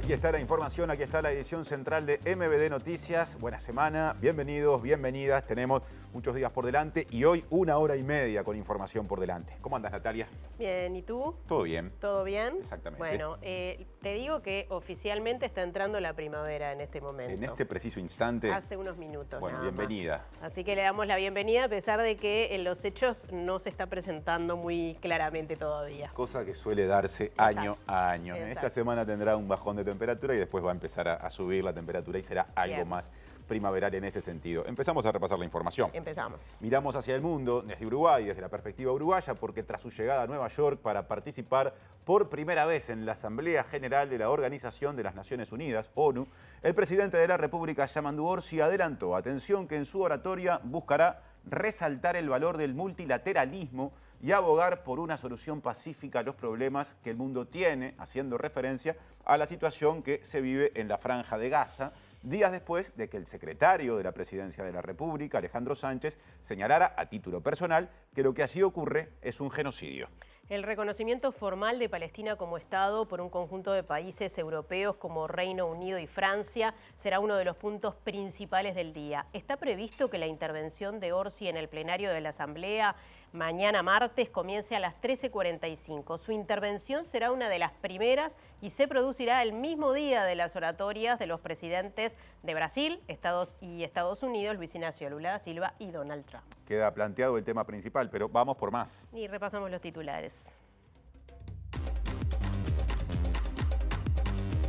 Aquí está la información, aquí está la edición central de MBD Noticias. Buena semana, bienvenidos, bienvenidas. Tenemos muchos días por delante y hoy 1 hora y media con información por delante. ¿Cómo andas, Natalia? Bien, ¿y tú? Todo bien. ¿Todo bien? Exactamente. Bueno, te digo que oficialmente está entrando la primavera en este momento. En este preciso instante. Hace unos minutos. Bueno, nada bienvenida. más. Así que le damos la bienvenida a pesar de que en los hechos no se está presentando muy claramente todavía. Cosa que suele darse año a año. Exacto. Esta semana tendrá un bajón de temperatura y después va a empezar a subir la temperatura y será algo Bien. más primaveral en ese sentido. Empezamos a repasar la información. Empezamos. Miramos hacia el mundo desde Uruguay, desde la perspectiva uruguaya, porque tras su llegada a Nueva York para participar por primera vez en la Asamblea General de la Organización de las Naciones Unidas, ONU, el presidente de la República, Yamandu Orsi, adelantó, atención, que en su oratoria buscará resaltar el valor del multilateralismo y abogar por una solución pacífica a los problemas que el mundo tiene, haciendo referencia a la situación que se vive en la Franja de Gaza, días después de que el secretario de la Presidencia de la República, Alejandro Sánchez, señalara a título personal que lo que allí ocurre es un genocidio. El reconocimiento formal de Palestina como Estado por un conjunto de países europeos como Reino Unido y Francia será uno de los puntos principales del día. Está previsto que la intervención de Orsi en el plenario de la Asamblea mañana martes comience a las 13:45. Su intervención será una de las primeras y se producirá el mismo día de las oratorias de los presidentes de Brasil, Estados Unidos, Luis Ignacio Lula da Silva y Donald Trump. Queda planteado el tema principal, pero vamos por más. Y repasamos los titulares.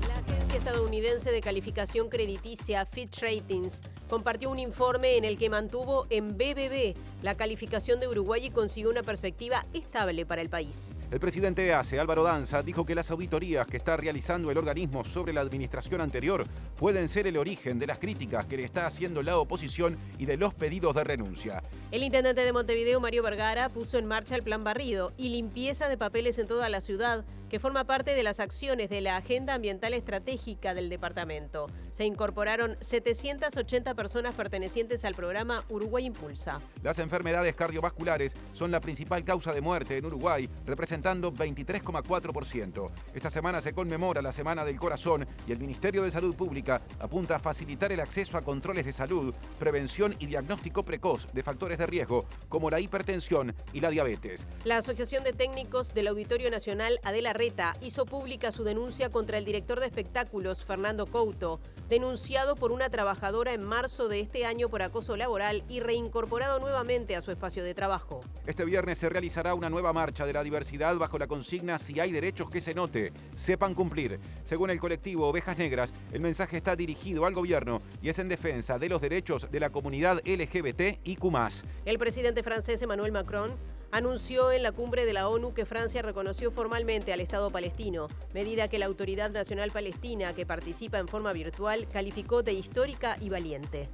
La agencia estadounidense de calificación crediticia Fitch Ratings compartió un informe en el que mantuvo en BBB la calificación de Uruguay y consiguió una perspectiva estable para el país. El presidente de ACE, Álvaro Danza, dijo que las auditorías que está realizando el organismo sobre la administración anterior pueden ser el origen de las críticas que le está haciendo la oposición y de los pedidos de renuncia. El intendente de Montevideo, Mario Vergara, puso en marcha el plan barrido y limpieza de papeles en toda la ciudad, que forma parte de las acciones de la Agenda Ambiental Estratégica del departamento. Se incorporaron 780 personas pertenecientes al programa Uruguay Impulsa. Las enfermedades cardiovasculares son la principal causa de muerte en Uruguay, representando 23,4%. Esta semana se conmemora la Semana del Corazón y el Ministerio de Salud Pública apunta a facilitar el acceso a controles de salud, prevención y diagnóstico precoz de factores de riesgo como la hipertensión y la diabetes. La Asociación de Técnicos del Auditorio Nacional, Adela Reta, hizo pública su denuncia contra el director de espectáculos, Fernando Couto, denunciado por una trabajadora en marzo de este año por acoso laboral y reincorporado nuevamente a su espacio de trabajo. Este viernes se realizará una nueva marcha de la diversidad bajo la consigna "Si hay derechos que se note, sepan cumplir". Según el colectivo Ovejas Negras, el mensaje está dirigido al gobierno y es en defensa de los derechos de la comunidad LGBTIQ+. El presidente francés Emmanuel Macron anunció en la cumbre de la ONU que Francia reconoció formalmente al Estado palestino, medida que la Autoridad Nacional Palestina, que participa en forma virtual, calificó de histórica y valiente.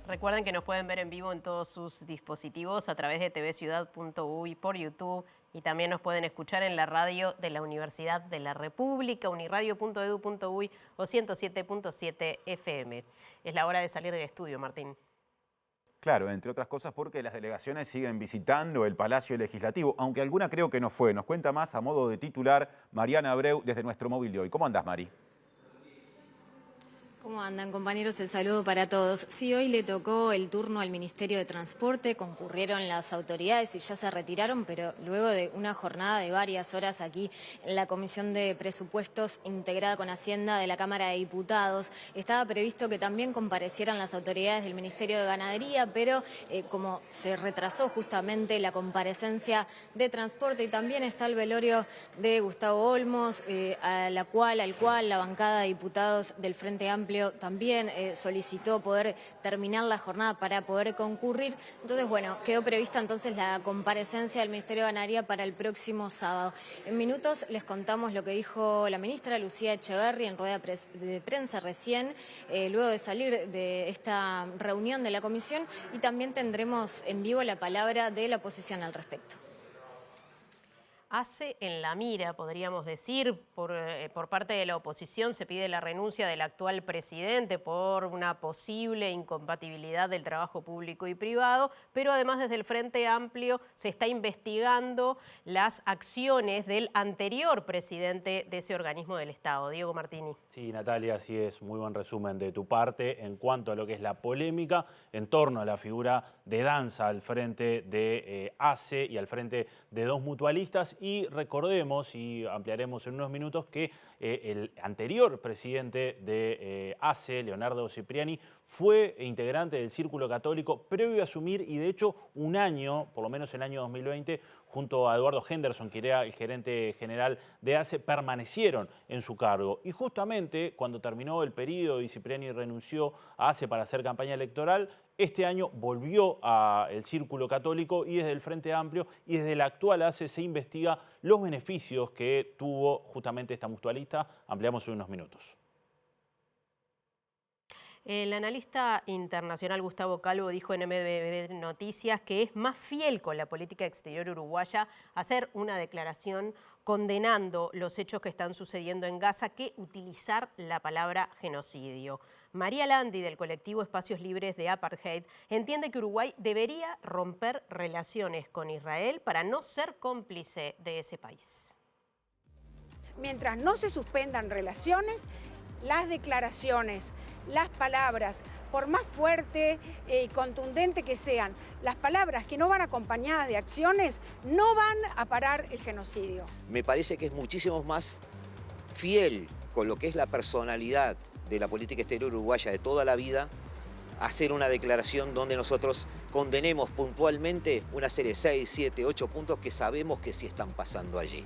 Recuerden que nos pueden ver en vivo en todos sus dispositivos a través de tvciudad.uy por YouTube y también nos pueden escuchar en la radio de la Universidad de la República, uniradio.edu.uy o 107.7 FM. Es la hora de salir del estudio, Martín. Claro, entre otras cosas porque las delegaciones siguen visitando el Palacio Legislativo, aunque alguna creo que no fue. Nos cuenta más a modo de titular Mariana Abreu desde nuestro móvil de hoy. ¿Cómo andás, Mari? ¿Cómo andan, compañeros? El saludo para todos. Sí, hoy le tocó el turno al Ministerio de Transporte, concurrieron las autoridades y ya se retiraron, pero luego de una jornada de varias horas aquí en la Comisión de Presupuestos integrada con Hacienda de la Cámara de Diputados, estaba previsto que también comparecieran las autoridades del Ministerio de Ganadería, pero como se retrasó justamente la comparecencia de Transporte y también está el velorio de Gustavo Olmos, al cual la bancada de diputados del Frente Amplio también solicitó poder terminar la jornada para poder concurrir. Entonces, bueno, quedó prevista entonces la comparecencia del Ministerio de Ganadería para el próximo sábado. En minutos les contamos lo que dijo la ministra Lucía Echeverri en rueda de prensa recién, luego de salir de esta reunión de la comisión, y también tendremos en vivo la palabra de la oposición al respecto. ACE en la mira, podríamos decir, por parte de la oposición se pide la renuncia del actual presidente por una posible incompatibilidad del trabajo público y privado, pero además desde el Frente Amplio se está investigando las acciones del anterior presidente de ese organismo del Estado, Diego Martini. Sí, Natalia, así es, muy buen resumen de tu parte en cuanto a lo que es la polémica en torno a la figura de Danza al frente de ACE y al frente de dos mutualistas. Y recordemos, y ampliaremos en unos minutos, que el anterior presidente de ACE, Leonardo Cipriani, fue integrante del Círculo Católico previo a asumir, y de hecho un año, por lo menos el año 2020, junto a Eduardo Henderson, que era el gerente general de ACE, permanecieron en su cargo. Y justamente cuando terminó el periodo y Cipriani renunció a ACE para hacer campaña electoral, este año volvió al Círculo Católico y desde el Frente Amplio y desde la actual ACE se investiga los beneficios que tuvo justamente esta mutualista. Ampliamos en unos minutos. El analista internacional Gustavo Calvo dijo en MBB Noticias que es más fiel con la política exterior uruguaya hacer una declaración condenando los hechos que están sucediendo en Gaza que utilizar la palabra genocidio. María Landi, del colectivo Espacios Libres de Apartheid, entiende que Uruguay debería romper relaciones con Israel para no ser cómplice de ese país. Mientras no se suspendan relaciones, las declaraciones, las palabras, por más fuerte y contundente que sean, las palabras que no van acompañadas de acciones no van a parar el genocidio. Me parece que es muchísimo más fiel con lo que es la personalidad de la política exterior uruguaya de toda la vida, hacer una declaración donde nosotros condenemos puntualmente una serie de 6, 7, 8 puntos que sabemos que sí están pasando allí.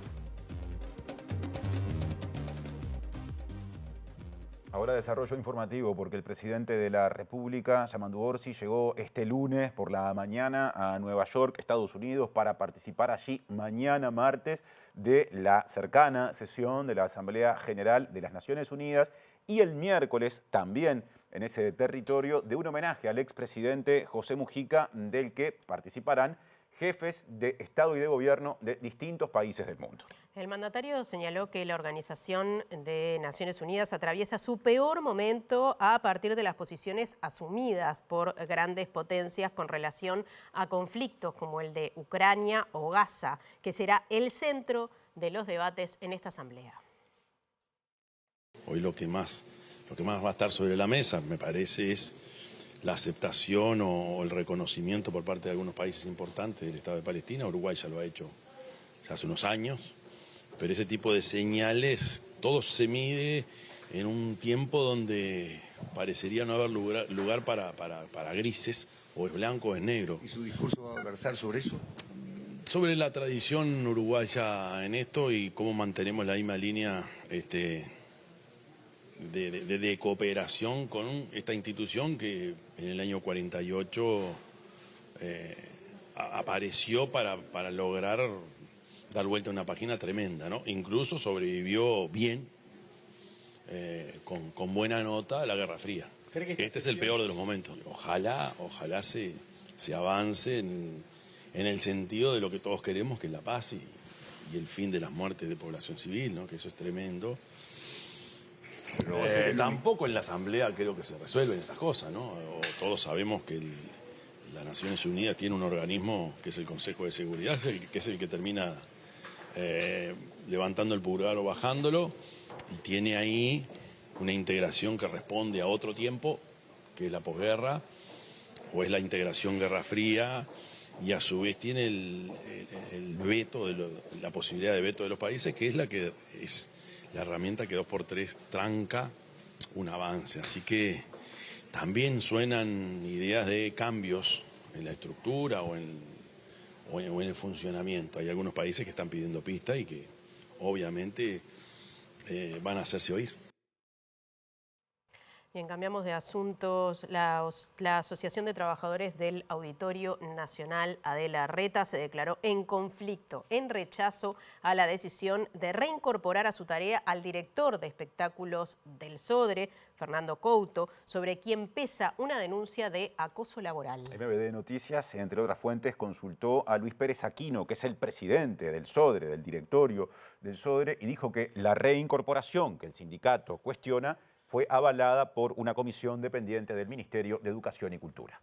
Ahora desarrollo informativo, porque el presidente de la República, Yamandu Orsi, llegó este lunes por la mañana a Nueva York, Estados Unidos, para participar allí mañana martes de la cercana sesión de la Asamblea General de las Naciones Unidas, y el miércoles también en ese territorio de un homenaje al expresidente José Mujica, del que participarán jefes de Estado y de Gobierno de distintos países del mundo. El mandatario señaló que la Organización de Naciones Unidas atraviesa su peor momento a partir de las posiciones asumidas por grandes potencias con relación a conflictos como el de Ucrania o Gaza, que será el centro de los debates en esta asamblea. Hoy lo que más va a estar sobre la mesa, me parece, es la aceptación o el reconocimiento por parte de algunos países importantes del Estado de Palestina. Uruguay ya lo ha hecho ya hace unos años. Pero ese tipo de señales, todo se mide en un tiempo donde parecería no haber lugar para grises, o es blanco o es negro. ¿Y su discurso va a versar sobre eso? Sobre la tradición uruguaya en esto y cómo mantenemos la misma línea de cooperación con esta institución que en el año 48 apareció para lograr dar vuelta a una página tremenda, ¿no? Incluso sobrevivió bien, con buena nota, a la Guerra Fría. Este es el peor de los momentos. Ojalá se avance en el sentido de lo que todos queremos, que es la paz y el fin de las muertes de población civil, ¿no? Que eso es tremendo. Tampoco en la Asamblea creo que se resuelven estas cosas, ¿no? Todos sabemos que las Naciones Unidas tiene un organismo que es el Consejo de Seguridad, que es el que termina levantando el pulgar o bajándolo, y tiene ahí una integración que responde a otro tiempo, que es la posguerra, o es la integración Guerra Fría, y a su vez tiene el veto, la posibilidad de veto de los países, que es la herramienta que 2x3 tranca un avance. Así que también suenan ideas de cambios en la estructura o en el funcionamiento. Hay algunos países que están pidiendo pista y que obviamente van a hacerse oír. Bien, cambiamos de asuntos. La Asociación de Trabajadores del Auditorio Nacional, Adela Reta, se declaró en conflicto, en rechazo a la decisión de reincorporar a su tarea al director de espectáculos del Sodre, Fernando Couto, sobre quien pesa una denuncia de acoso laboral. MBD Noticias, entre otras fuentes, consultó a Luis Pérez Aquino, que es el presidente del Sodre, del directorio del Sodre, y dijo que la reincorporación que el sindicato cuestiona fue avalada por una comisión dependiente del Ministerio de Educación y Cultura.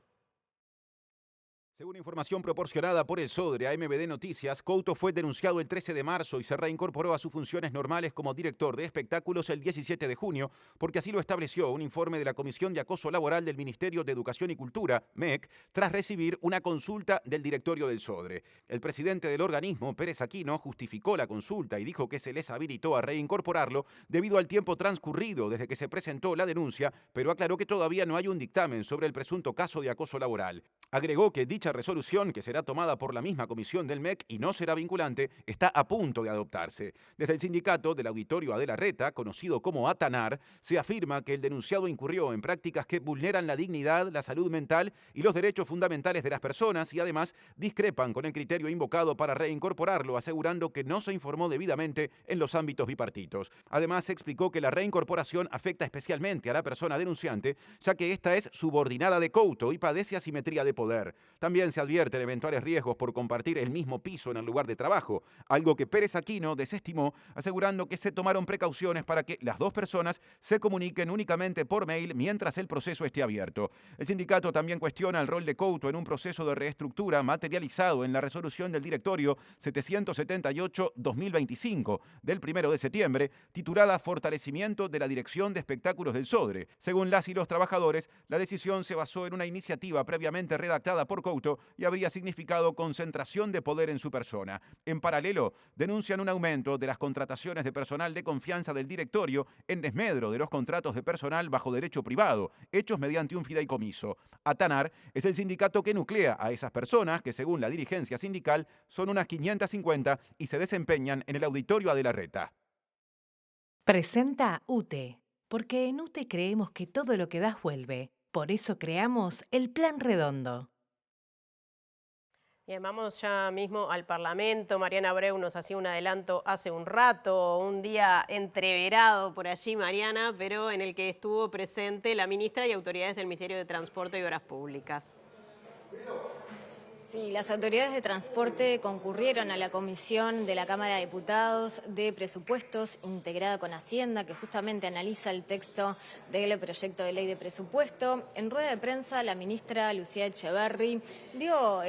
Según información proporcionada por el Sodre a MBD Noticias, Couto fue denunciado el 13 de marzo y se reincorporó a sus funciones normales como director de espectáculos el 17 de junio, porque así lo estableció un informe de la Comisión de Acoso Laboral del Ministerio de Educación y Cultura, MEC, tras recibir una consulta del directorio del Sodre. El presidente del organismo, Pérez Aquino, justificó la consulta y dijo que se les habilitó a reincorporarlo debido al tiempo transcurrido desde que se presentó la denuncia, pero aclaró que todavía no hay un dictamen sobre el presunto caso de acoso laboral. Agregó que dicha resolución, que será tomada por la misma comisión del MEC y no será vinculante, está a punto de adoptarse. Desde el sindicato del Auditorio Adela Reta, conocido como ATANAR, se afirma que el denunciado incurrió en prácticas que vulneran la dignidad, la salud mental y los derechos fundamentales de las personas y además discrepan con el criterio invocado para reincorporarlo, asegurando que no se informó debidamente en los ámbitos bipartitos. Además, explicó que la reincorporación afecta especialmente a la persona denunciante, ya que esta es subordinada de Couto y padece asimetría de poder. También se advierten eventuales riesgos por compartir el mismo piso en el lugar de trabajo, algo que Pérez Aquino desestimó, asegurando que se tomaron precauciones para que las dos personas se comuniquen únicamente por mail mientras el proceso esté abierto. El sindicato también cuestiona el rol de Couto en un proceso de reestructura materializado en la resolución del directorio 778-2025 del 1 de septiembre, titulada Fortalecimiento de la Dirección de Espectáculos del Sodre. Según las y los trabajadores, la decisión se basó en una iniciativa previamente redactada por Couto y habría significado concentración de poder en su persona. En paralelo, denuncian un aumento de las contrataciones de personal de confianza del directorio en desmedro de los contratos de personal bajo derecho privado, hechos mediante un fideicomiso. ATANAR es el sindicato que nuclea a esas personas, que según la dirigencia sindical son unas 550 y se desempeñan en el Auditorio Adela Reta. Presenta UTE, porque en UTE creemos que todo lo que das vuelve. Por eso creamos el Plan Redondo. Bien, vamos ya mismo al Parlamento. Mariana Abreu nos hacía un adelanto hace un rato, un día entreverado por allí, Mariana, pero en el que estuvo presente la ministra y autoridades del Ministerio de Transporte y Obras Públicas. Sí, las autoridades de transporte concurrieron a la comisión de la Cámara de Diputados de Presupuestos, integrada con Hacienda, que justamente analiza el texto del proyecto de ley de presupuesto. En rueda de prensa, la ministra Lucía Echeverri dio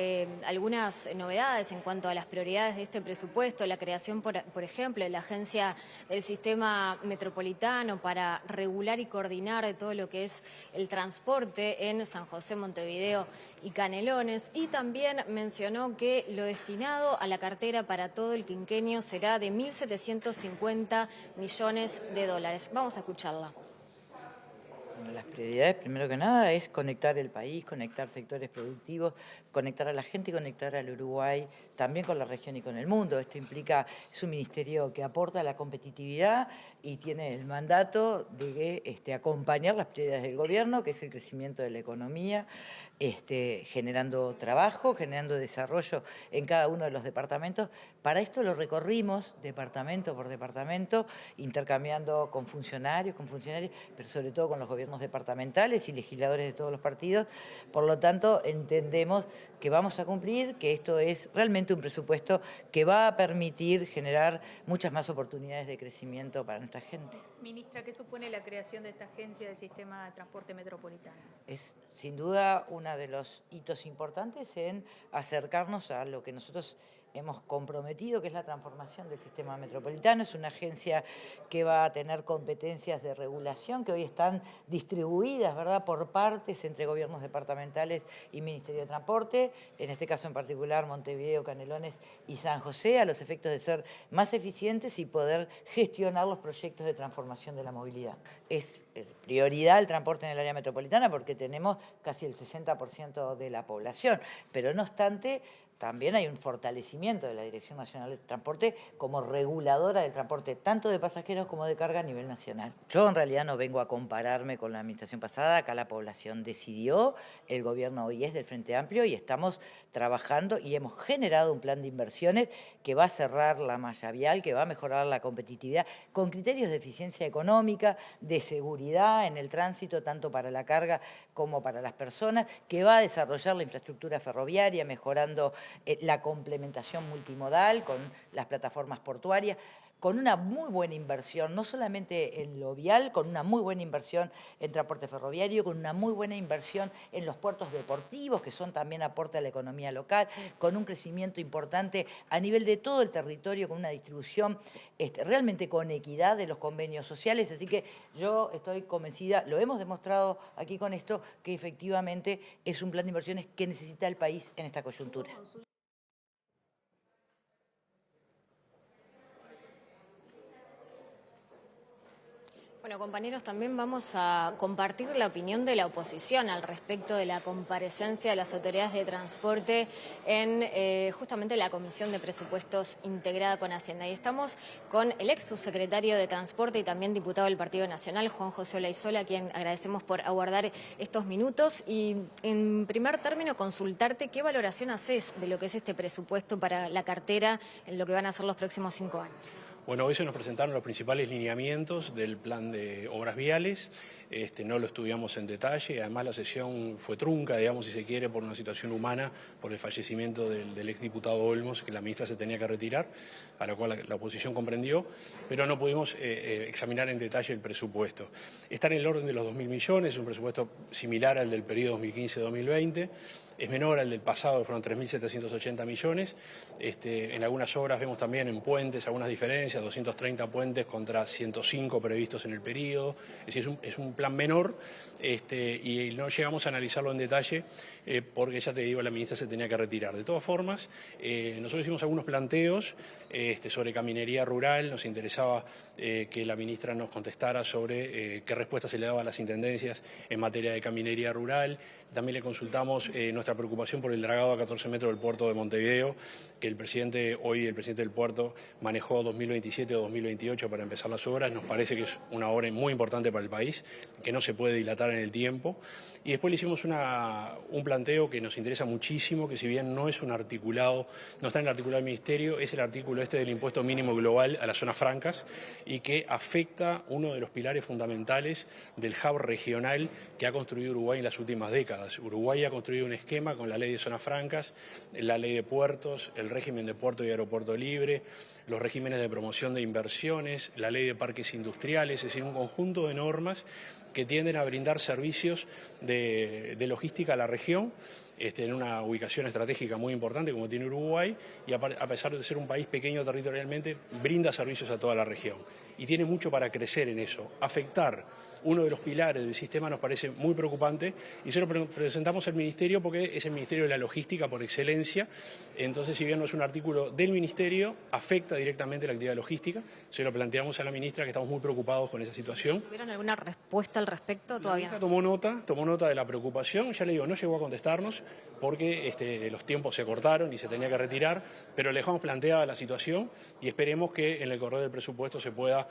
algunas novedades en cuanto a las prioridades de este presupuesto, la creación, por ejemplo, de la Agencia del Sistema Metropolitano para regular y coordinar todo lo que es el transporte en San José, Montevideo y Canelones, y también mencionó que lo destinado a la cartera para todo el quinquenio será de 1.750 millones de dólares. Vamos a escucharla. Bueno, las prioridades, primero que nada, es conectar el país, conectar sectores productivos, conectar a la gente y conectar al Uruguay también con la región y con el mundo. Esto implica, es un ministerio que aporta a la competitividad y tiene el mandato de acompañar las prioridades del gobierno, que es el crecimiento de la economía, generando trabajo, generando desarrollo en cada uno de los departamentos. Para esto lo recorrimos departamento por departamento, intercambiando con funcionarios, pero sobre todo con los gobiernos departamentales y legisladores de todos los partidos. Por lo tanto, entendemos que vamos a cumplir, que esto es realmente un presupuesto que va a permitir generar muchas más oportunidades de crecimiento para nuestra gente. Ministra, ¿qué supone la creación de esta agencia del sistema de transporte metropolitano? Es sin duda uno de los hitos importantes en acercarnos a lo que nosotros hemos comprometido, que es la transformación del sistema metropolitano. Es una agencia que va a tener competencias de regulación que hoy están distribuidas, ¿verdad?, por partes entre gobiernos departamentales y Ministerio de Transporte, en este caso en particular Montevideo, Canelones y San José, a los efectos de ser más eficientes y poder gestionar los proyectos de transformación de la movilidad. Es prioridad el transporte en el área metropolitana porque tenemos casi el 60% de la población, pero no obstante también hay un fortalecimiento de la Dirección Nacional de Transporte como reguladora del transporte, tanto de pasajeros como de carga a nivel nacional. Yo en realidad no vengo a compararme con la administración pasada, acá la población decidió, el gobierno hoy es del Frente Amplio y estamos trabajando y hemos generado un plan de inversiones que va a cerrar la malla vial, que va a mejorar la competitividad, con criterios de eficiencia económica, de seguridad en el tránsito, tanto para la carga como para las personas, que va a desarrollar la infraestructura ferroviaria, mejorando la complementación multimodal con las plataformas portuarias, con una muy buena inversión, no solamente en lo vial, con una muy buena inversión en transporte ferroviario, con una muy buena inversión en los puertos deportivos, que son también aporte a la economía local, con un crecimiento importante a nivel de todo el territorio, con una distribución realmente con equidad de los convenios sociales. Así que yo estoy convencida, lo hemos demostrado aquí con esto, que efectivamente es un plan de inversiones que necesita el país en esta coyuntura. Bueno, compañeros, también vamos a compartir la opinión de la oposición al respecto de la comparecencia de las autoridades de transporte en justamente la Comisión de Presupuestos integrada con Hacienda. Y estamos con el ex subsecretario de Transporte y también diputado del Partido Nacional, Juan José Olaizola, a quien agradecemos por aguardar estos minutos. Y en primer término, consultarte qué valoración haces de lo que es este presupuesto para la cartera en lo que van a ser los próximos 5 años. Bueno, hoy se nos presentaron los principales lineamientos del plan de obras viales. No lo estudiamos en detalle, además la sesión fue trunca, digamos, si se quiere, por una situación humana, por el fallecimiento del exdiputado Olmos, que la ministra se tenía que retirar, a lo cual la oposición comprendió, pero no pudimos examinar en detalle el presupuesto. Está en el orden de los 2.000 millones, es un presupuesto similar al del periodo 2015-2020, es menor al del pasado, que fueron 3.780 millones. En algunas obras vemos también en puentes algunas diferencias, 230 puentes contra 105 previstos en el periodo. Es decir, es un plan menor y no llegamos a analizarlo en detalle porque, ya te digo, la ministra se tenía que retirar. De todas formas, nosotros hicimos algunos planteos sobre caminería rural. Nos interesaba que la ministra nos contestara sobre qué respuesta se le daba a las intendencias en materia de caminería rural. También le consultamos nuestra preocupación por el dragado a 14 metros del puerto de Montevideo, que el presidente del puerto manejó 2027 o 2028 para empezar las obras. Nos parece que es una obra muy importante para el país, que no se puede dilatar en el tiempo. Y después le hicimos un planteo que nos interesa muchísimo, que si bien no es un articulado, no está en el articulado del Ministerio, es el artículo del impuesto mínimo global a las zonas francas y que afecta uno de los pilares fundamentales del hub regional que ha construido Uruguay en las últimas décadas. Uruguay ha construido un esquema con la ley de zonas francas, la ley de puertos, el régimen de puerto y aeropuerto libre, los regímenes de promoción de inversiones, la ley de parques industriales, es decir, un conjunto de normas que tienden a brindar servicios de logística a la región, en una ubicación estratégica muy importante como tiene Uruguay, y a pesar de ser un país pequeño territorialmente, brinda servicios a toda la región. Y tiene mucho para crecer en eso. Afectar uno de los pilares del sistema nos parece muy preocupante y se lo presentamos al Ministerio porque es el Ministerio de la Logística por excelencia. Entonces, si bien no es un artículo del Ministerio, afecta directamente la actividad logística. Se lo planteamos a la ministra, que estamos muy preocupados con esa situación. ¿Tuvieron alguna respuesta al respecto? Todavía La ministra tomó nota de la preocupación. Ya le digo, no llegó a contestarnos porque los tiempos se cortaron y se tenía que retirar, pero le dejamos planteada la situación y esperemos que en el correo del presupuesto se pueda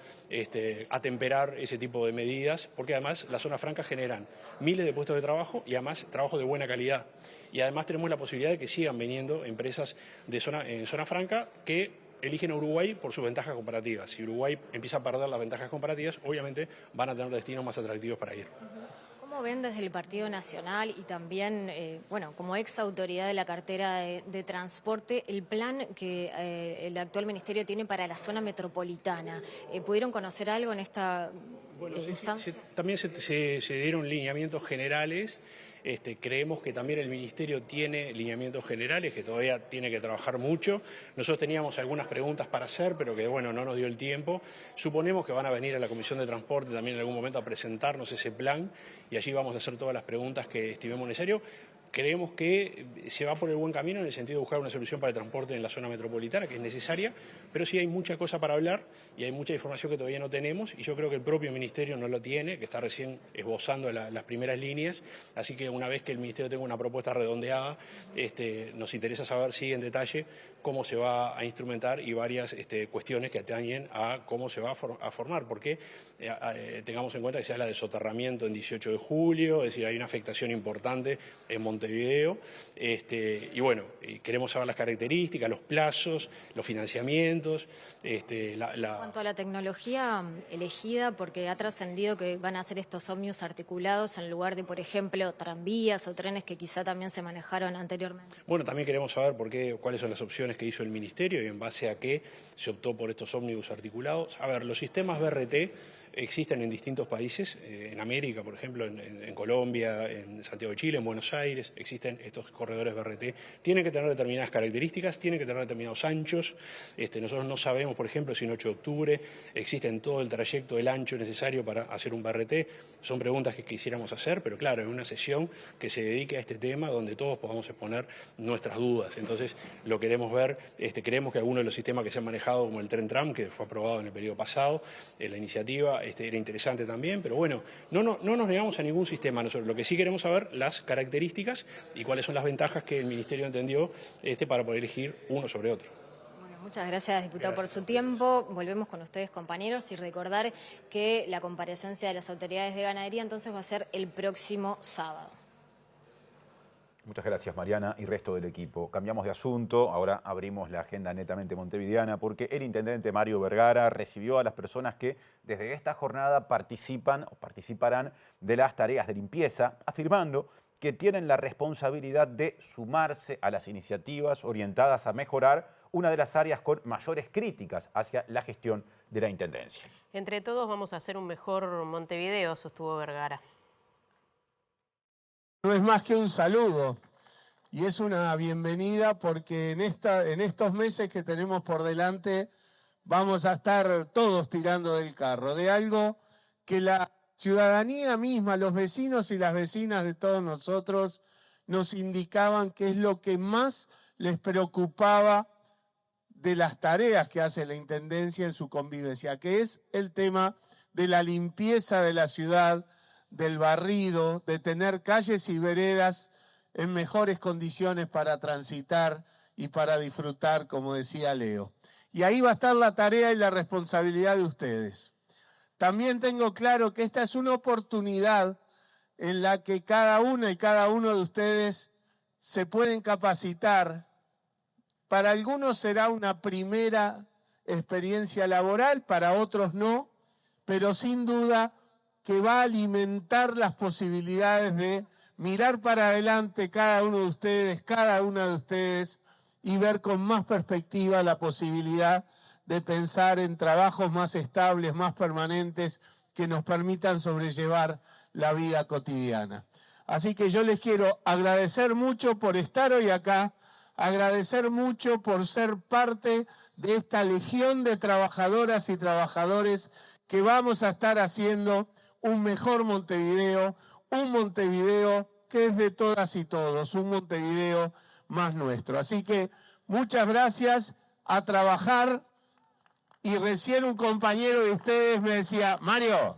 atemperar ese tipo de medidas, porque además las zonas francas generan miles de puestos de trabajo y además trabajo de buena calidad. Y además tenemos la posibilidad de que sigan viniendo empresas en zona franca que eligen a Uruguay por sus ventajas comparativas. Si Uruguay empieza a perder las ventajas comparativas, obviamente van a tener destinos más atractivos para ir. ¿Cómo ven desde el Partido Nacional y también, como ex autoridad de la cartera de transporte, el plan que el actual ministerio tiene para la zona metropolitana? ¿Pudieron conocer algo en esta instancia? También se dieron lineamientos generales. Creemos que también el Ministerio tiene lineamientos generales, que todavía tiene que trabajar mucho. Nosotros teníamos algunas preguntas para hacer, pero que no nos dio el tiempo. Suponemos que van a venir a la Comisión de Transporte también en algún momento a presentarnos ese plan y allí vamos a hacer todas las preguntas que estimemos necesario. creemos que se va por el buen camino en el sentido de buscar una solución para el transporte en la zona metropolitana, que es necesaria, pero sí hay mucha cosa para hablar y hay mucha información que todavía no tenemos, y yo creo que el propio Ministerio no lo tiene, que está recién esbozando las primeras líneas, así que una vez que el Ministerio tenga una propuesta redondeada, nos interesa saber sí en detalle cómo se va a instrumentar y varias cuestiones que atañen a cómo se va a formar, porque tengamos en cuenta que se habla de soterramiento en 18 de julio, es decir, hay una afectación importante en Montevideo, y bueno, queremos saber las características, los plazos, los financiamientos. En cuanto a la tecnología elegida, porque ha trascendido que van a hacer estos ómnibus articulados en lugar de, por ejemplo, tranvías o trenes que quizá también se manejaron anteriormente. Bueno, también queremos saber cuáles son las opciones que hizo el Ministerio y en base a qué se optó por estos ómnibus articulados. A ver, los sistemas BRT existen en distintos países, en América, por ejemplo, en Colombia, en Santiago de Chile, en Buenos Aires, existen estos corredores BRT. Tienen que tener determinadas características, tienen que tener determinados anchos. Nosotros no sabemos, por ejemplo, si en 8 de octubre existe en todo el trayecto el ancho necesario para hacer un BRT. Son preguntas que quisiéramos hacer, pero claro, en una sesión que se dedique a este tema donde todos podamos exponer nuestras dudas. Entonces, lo queremos ver. Creemos que algunos de los sistemas que se han manejado, como el Tren Tram, que fue aprobado en el periodo pasado, la iniciativa, era interesante también, pero bueno, no nos negamos a ningún sistema. Nosotros lo que sí queremos saber las características y cuáles son las ventajas que el Ministerio entendió para poder elegir uno sobre otro. Bueno, muchas gracias, diputado, por su tiempo. Volvemos con ustedes, compañeros, y recordar que la comparecencia de las autoridades de ganadería entonces va a ser el próximo sábado. Muchas gracias, Mariana y resto del equipo. Cambiamos de asunto, ahora abrimos la agenda netamente montevideana porque el intendente Mario Vergara recibió a las personas que desde esta jornada participan o participarán de las tareas de limpieza, afirmando que tienen la responsabilidad de sumarse a las iniciativas orientadas a mejorar una de las áreas con mayores críticas hacia la gestión de la intendencia. Entre todos vamos a hacer un mejor Montevideo, sostuvo Vergara. No es más que un saludo y es una bienvenida porque en estos meses que tenemos por delante vamos a estar todos tirando del carro, de algo que la ciudadanía misma, los vecinos y las vecinas de todos nosotros nos indicaban que es lo que más les preocupaba de las tareas que hace la Intendencia en su convivencia, que es el tema de la limpieza de la ciudad, del barrido, de tener calles y veredas en mejores condiciones para transitar y para disfrutar, como decía Leo. Y ahí va a estar la tarea y la responsabilidad de ustedes. También tengo claro que esta es una oportunidad en la que cada una y cada uno de ustedes se pueden capacitar. Para algunos será una primera experiencia laboral, para otros no, pero sin duda que va a alimentar las posibilidades de mirar para adelante cada uno de ustedes, cada una de ustedes, y ver con más perspectiva la posibilidad de pensar en trabajos más estables, más permanentes, que nos permitan sobrellevar la vida cotidiana. Así que yo les quiero agradecer mucho por estar hoy acá, agradecer mucho por ser parte de esta legión de trabajadoras y trabajadores que vamos a estar haciendo un mejor Montevideo, un Montevideo que es de todas y todos, un Montevideo más nuestro. Así que muchas gracias, a trabajar. Y recién un compañero de ustedes me decía, Mario,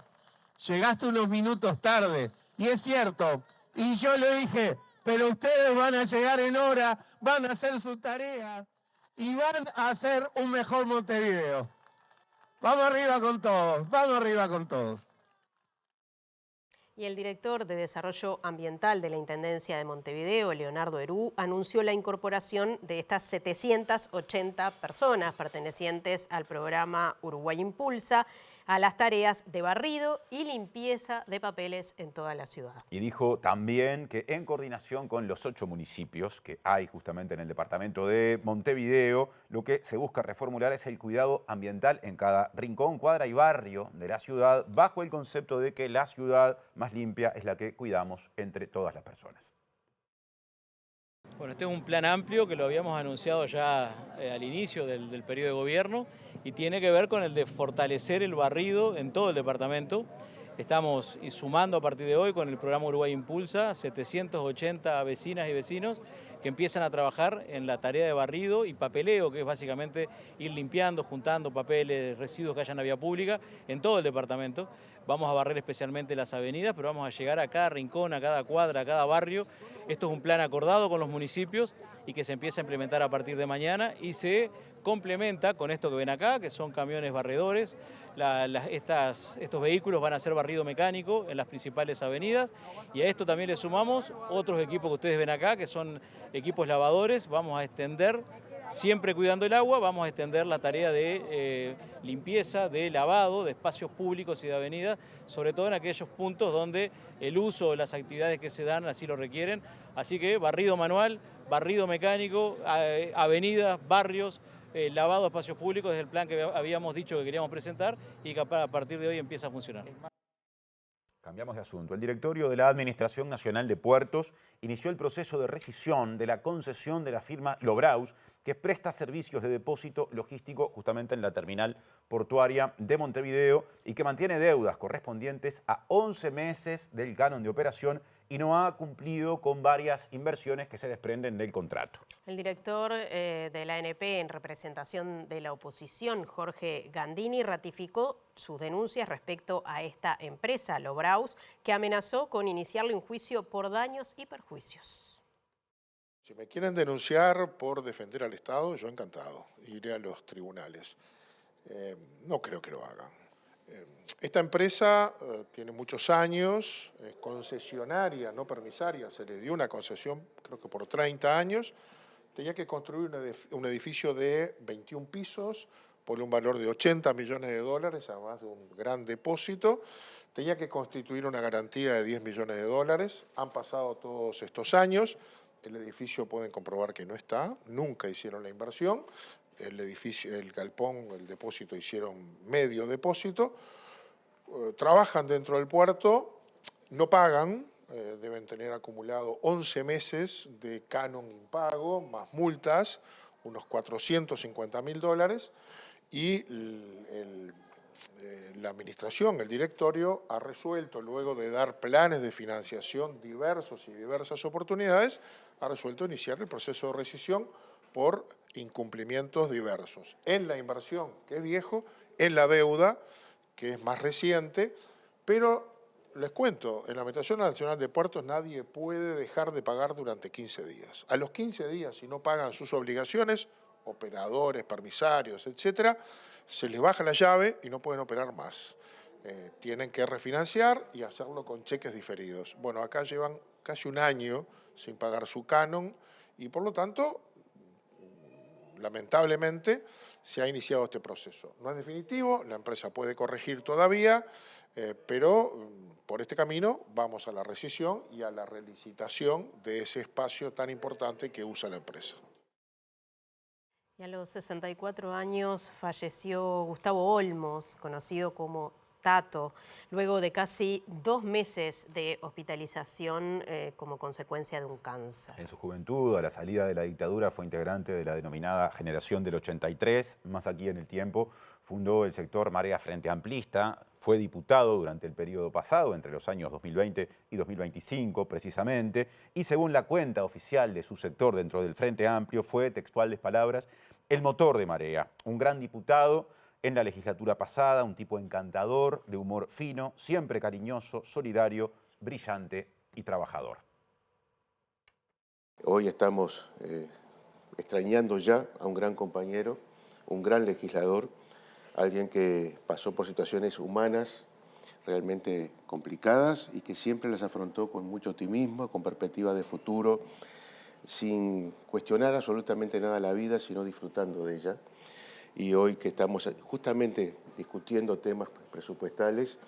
llegaste unos minutos tarde. Y es cierto. Y yo le dije, pero ustedes van a llegar en hora, van a hacer su tarea y van a hacer un mejor Montevideo. Vamos arriba con todos, vamos arriba con todos. Y el director de Desarrollo Ambiental de la Intendencia de Montevideo, Leonardo Herú, anunció la incorporación de estas 780 personas pertenecientes al programa Uruguay Impulsa a las tareas de barrido y limpieza de papeles en toda la ciudad. Y dijo también que en coordinación con los 8 municipios que hay justamente en el departamento de Montevideo, lo que se busca reformular es el cuidado ambiental en cada rincón, cuadra y barrio de la ciudad, bajo el concepto de que la ciudad más limpia es la que cuidamos entre todas las personas. Bueno, este es un plan amplio que lo habíamos anunciado ya al inicio del periodo de gobierno y tiene que ver con el de fortalecer el barrido en todo el departamento. Estamos sumando a partir de hoy con el programa Uruguay Impulsa 780 vecinas y vecinos que empiezan a trabajar en la tarea de barrido y papeleo, que es básicamente ir limpiando, juntando papeles, residuos que haya en la vía pública en todo el departamento. Vamos a barrer especialmente las avenidas, pero vamos a llegar a cada rincón, a cada cuadra, a cada barrio. Esto es un plan acordado con los municipios y que se empieza a implementar a partir de mañana y se complementa con esto que ven acá, que son camiones barredores. Estos vehículos van a hacer barrido mecánico en las principales avenidas y a esto también le sumamos otros equipos que ustedes ven acá, que son equipos lavadores. Vamos a extender, siempre cuidando el agua, vamos a extender la tarea de limpieza, de lavado de espacios públicos y de avenidas, sobre todo en aquellos puntos donde el uso de las actividades que se dan así lo requieren. Así que barrido manual, barrido mecánico, avenidas, barrios, lavado de espacios públicos es el plan que habíamos dicho que queríamos presentar y que a partir de hoy empieza a funcionar. Cambiamos de asunto. El directorio de la Administración Nacional de Puertos inició el proceso de rescisión de la concesión de la firma Lobraus, que presta servicios de depósito logístico justamente en la terminal portuaria de Montevideo y que mantiene deudas correspondientes a 11 meses del canon de operación y no ha cumplido con varias inversiones que se desprenden del contrato. El director de la ANP en representación de la oposición, Jorge Gandini, ratificó sus denuncias respecto a esta empresa, Lobraus, que amenazó con iniciarle un juicio por daños y perjuicios. Si me quieren denunciar por defender al Estado, yo encantado, iré a los tribunales. No creo que lo hagan. Esta empresa tiene muchos años, es concesionaria, no permisaria, se le dio una concesión creo que por 30 años, tenía que construir un edificio de 21 pisos por un valor de 80 millones de dólares, además de un gran depósito, tenía que constituir una garantía de 10 millones de dólares, han pasado todos estos años, el edificio pueden comprobar que no está, nunca hicieron la inversión, el edificio, el galpón, el depósito hicieron medio depósito, trabajan dentro del puerto, no pagan, deben tener acumulado 11 meses de canon impago, más multas, unos 450.000 dólares, y la administración, el directorio, ha resuelto, luego de dar planes de financiación diversos y diversas oportunidades, ha resuelto iniciar el proceso de rescisión por incumplimientos diversos. En la inversión, que es viejo, en la deuda, que es más reciente, pero les cuento, en la Administración Nacional de Puertos nadie puede dejar de pagar durante 15 días. A los 15 días, si no pagan sus obligaciones, operadores, permisarios, etcétera, se les baja la llave y no pueden operar más. Tienen que refinanciar y hacerlo con cheques diferidos. Bueno, acá llevan casi un año sin pagar su canon y por lo tanto, lamentablemente, se ha iniciado este proceso. No es definitivo, la empresa puede corregir todavía, pero por este camino vamos a la rescisión y a la relicitación de ese espacio tan importante que usa la empresa. Y a los 64 años falleció Gustavo Olmos, conocido como Tato, luego de casi 2 meses de hospitalización como consecuencia de un cáncer. En su juventud, a la salida de la dictadura, fue integrante de la denominada Generación del 83, más aquí en el tiempo, fundó el sector Marea Frente Amplista, fue diputado durante el periodo pasado, entre los años 2020 y 2025 precisamente, y según la cuenta oficial de su sector dentro del Frente Amplio, fue, textuales palabras, el motor de Marea, un gran diputado en la legislatura pasada, un tipo encantador, de humor fino, siempre cariñoso, solidario, brillante y trabajador. Hoy estamos extrañando ya a un gran compañero, un gran legislador, alguien que pasó por situaciones humanas realmente complicadas y que siempre las afrontó con mucho optimismo, con perspectiva de futuro, sin cuestionar absolutamente nada la vida, sino disfrutando de ella. Y hoy que estamos justamente discutiendo temas presupuestales,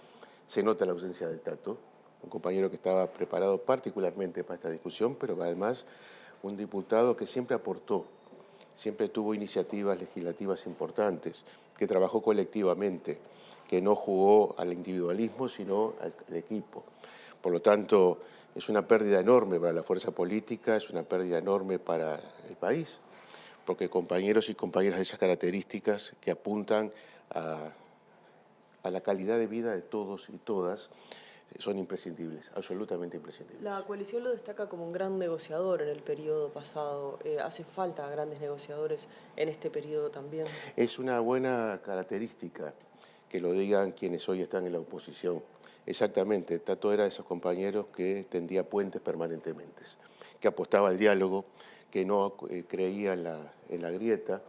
se nota la ausencia del Tato, un compañero que estaba preparado particularmente para esta discusión, pero además un diputado que siempre aportó, siempre tuvo iniciativas legislativas importantes, que trabajó colectivamente, que no jugó al individualismo, sino al equipo. Por lo tanto, es una pérdida enorme para la fuerza política, es una pérdida enorme para el país, porque compañeros y compañeras de esas características que apuntan a a la calidad de vida de todos y todas, son imprescindibles, absolutamente imprescindibles. La coalición lo destaca como un gran negociador en el periodo pasado. ¿Hace falta grandes negociadores en este periodo también? Es una buena característica que lo digan quienes hoy están en la oposición. Exactamente, Tato era de esos compañeros que tendía puentes permanentemente, que apostaba al diálogo, que no creía en la grieta,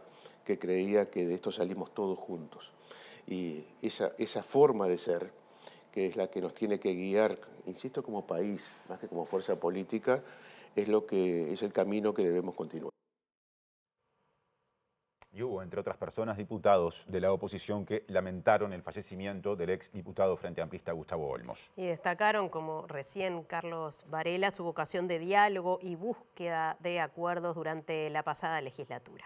que creía que de esto salimos todos juntos. Y esa forma de ser, que es la que nos tiene que guiar, insisto, como país, más que como fuerza política, es el camino que debemos continuar. Y hubo, entre otras personas, diputados de la oposición que lamentaron el fallecimiento del ex diputado frente amplista Gustavo Olmos. Y destacaron, como recién Carlos Varela, su vocación de diálogo y búsqueda de acuerdos durante la pasada legislatura.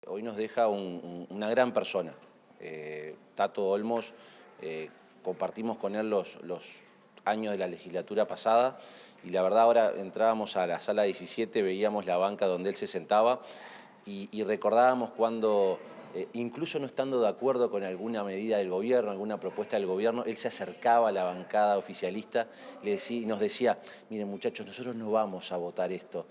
Hoy nos deja una gran persona. Tato Olmos, compartimos con él los años de la legislatura pasada y la verdad ahora entrábamos a la sala 17, veíamos la banca donde él se sentaba y recordábamos cuando, incluso no estando de acuerdo con alguna medida del gobierno, alguna propuesta del gobierno, él se acercaba a la bancada oficialista y nos decía, miren muchachos, nosotros no vamos a votar esto,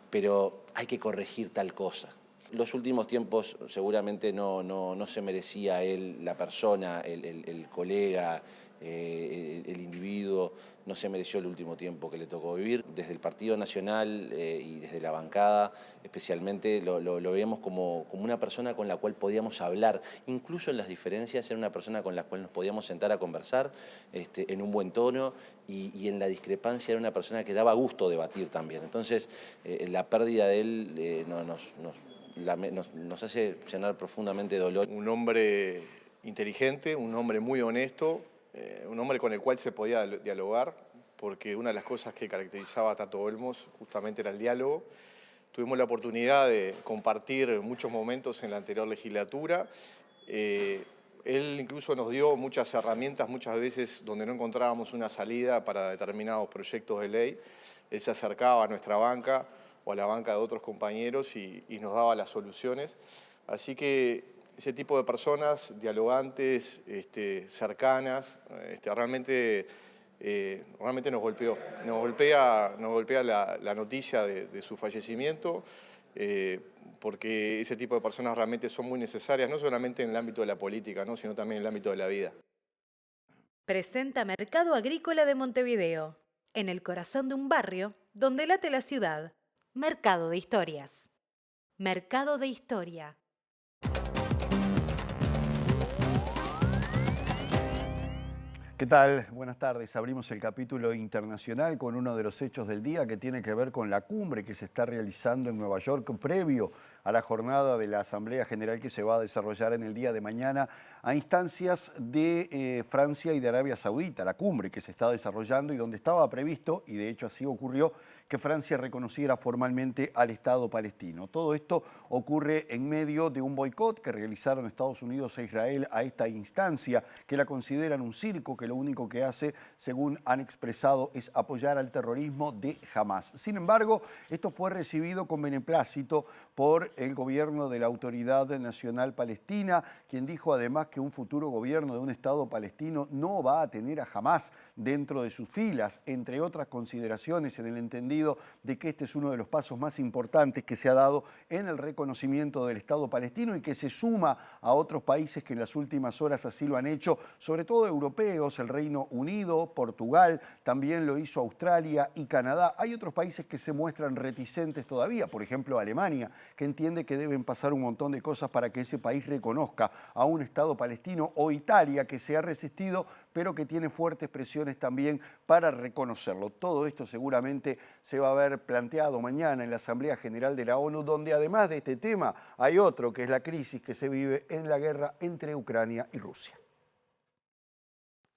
pero hay que corregir tal cosa. Los últimos tiempos seguramente no se merecía él, la persona, el colega, el individuo, no se mereció el último tiempo que le tocó vivir. Desde el Partido Nacional y desde la bancada especialmente lo veíamos como una persona con la cual podíamos hablar, incluso en las diferencias era una persona con la cual nos podíamos sentar a conversar en un buen tono y en la discrepancia era una persona que daba gusto debatir también. Entonces la pérdida de él nos hace llenar profundamente de dolor. Un hombre inteligente, un hombre muy honesto, un hombre con el cual se podía dialogar, porque una de las cosas que caracterizaba a Tato Olmos justamente era el diálogo. Tuvimos la oportunidad de compartir muchos momentos en la anterior legislatura. Él incluso nos dio muchas herramientas, muchas veces donde no encontrábamos una salida para determinados proyectos de ley. Él se acercaba a nuestra banca o a la banca de otros compañeros y nos daba las soluciones. Así que ese tipo de personas, dialogantes, cercanas, realmente nos golpeó. Nos golpea la noticia de su fallecimiento, porque ese tipo de personas realmente son muy necesarias, no solamente en el ámbito de la política, ¿no?, sino también en el ámbito de la vida. Presenta Mercado Agrícola de Montevideo, en el corazón de un barrio donde late la ciudad. Mercado de Historias. Mercado de Historia. ¿Qué tal? Buenas tardes. Abrimos el capítulo internacional con uno de los hechos del día que tiene que ver con la cumbre que se está realizando en Nueva York previo a la jornada de la Asamblea General que se va a desarrollar en el día de mañana a instancias de Francia y de Arabia Saudita. La cumbre que se está desarrollando y donde estaba previsto, y de hecho así ocurrió, que Francia reconociera formalmente al Estado palestino. Todo esto ocurre en medio de un boicot que realizaron Estados Unidos e Israel a esta instancia, que la consideran un circo que lo único que hace, según han expresado, es apoyar al terrorismo de Hamás. Sin embargo, esto fue recibido con beneplácito por el gobierno de la Autoridad Nacional Palestina, quien dijo además que un futuro gobierno de un Estado palestino no va a tener a Hamás dentro de sus filas, entre otras consideraciones en el entendido de que este es uno de los pasos más importantes que se ha dado en el reconocimiento del Estado palestino y que se suma a otros países que en las últimas horas así lo han hecho, sobre todo europeos, el Reino Unido, Portugal, también lo hizo Australia y Canadá. Hay otros países que se muestran reticentes todavía, por ejemplo Alemania, que entiende que deben pasar un montón de cosas para que ese país reconozca a un Estado palestino, o Italia, que se ha resistido, pero que tiene fuertes presiones también para reconocerlo. Todo esto seguramente se va a ver planteado mañana en la Asamblea General de la ONU, donde además de este tema hay otro, que es la crisis que se vive en la guerra entre Ucrania y Rusia.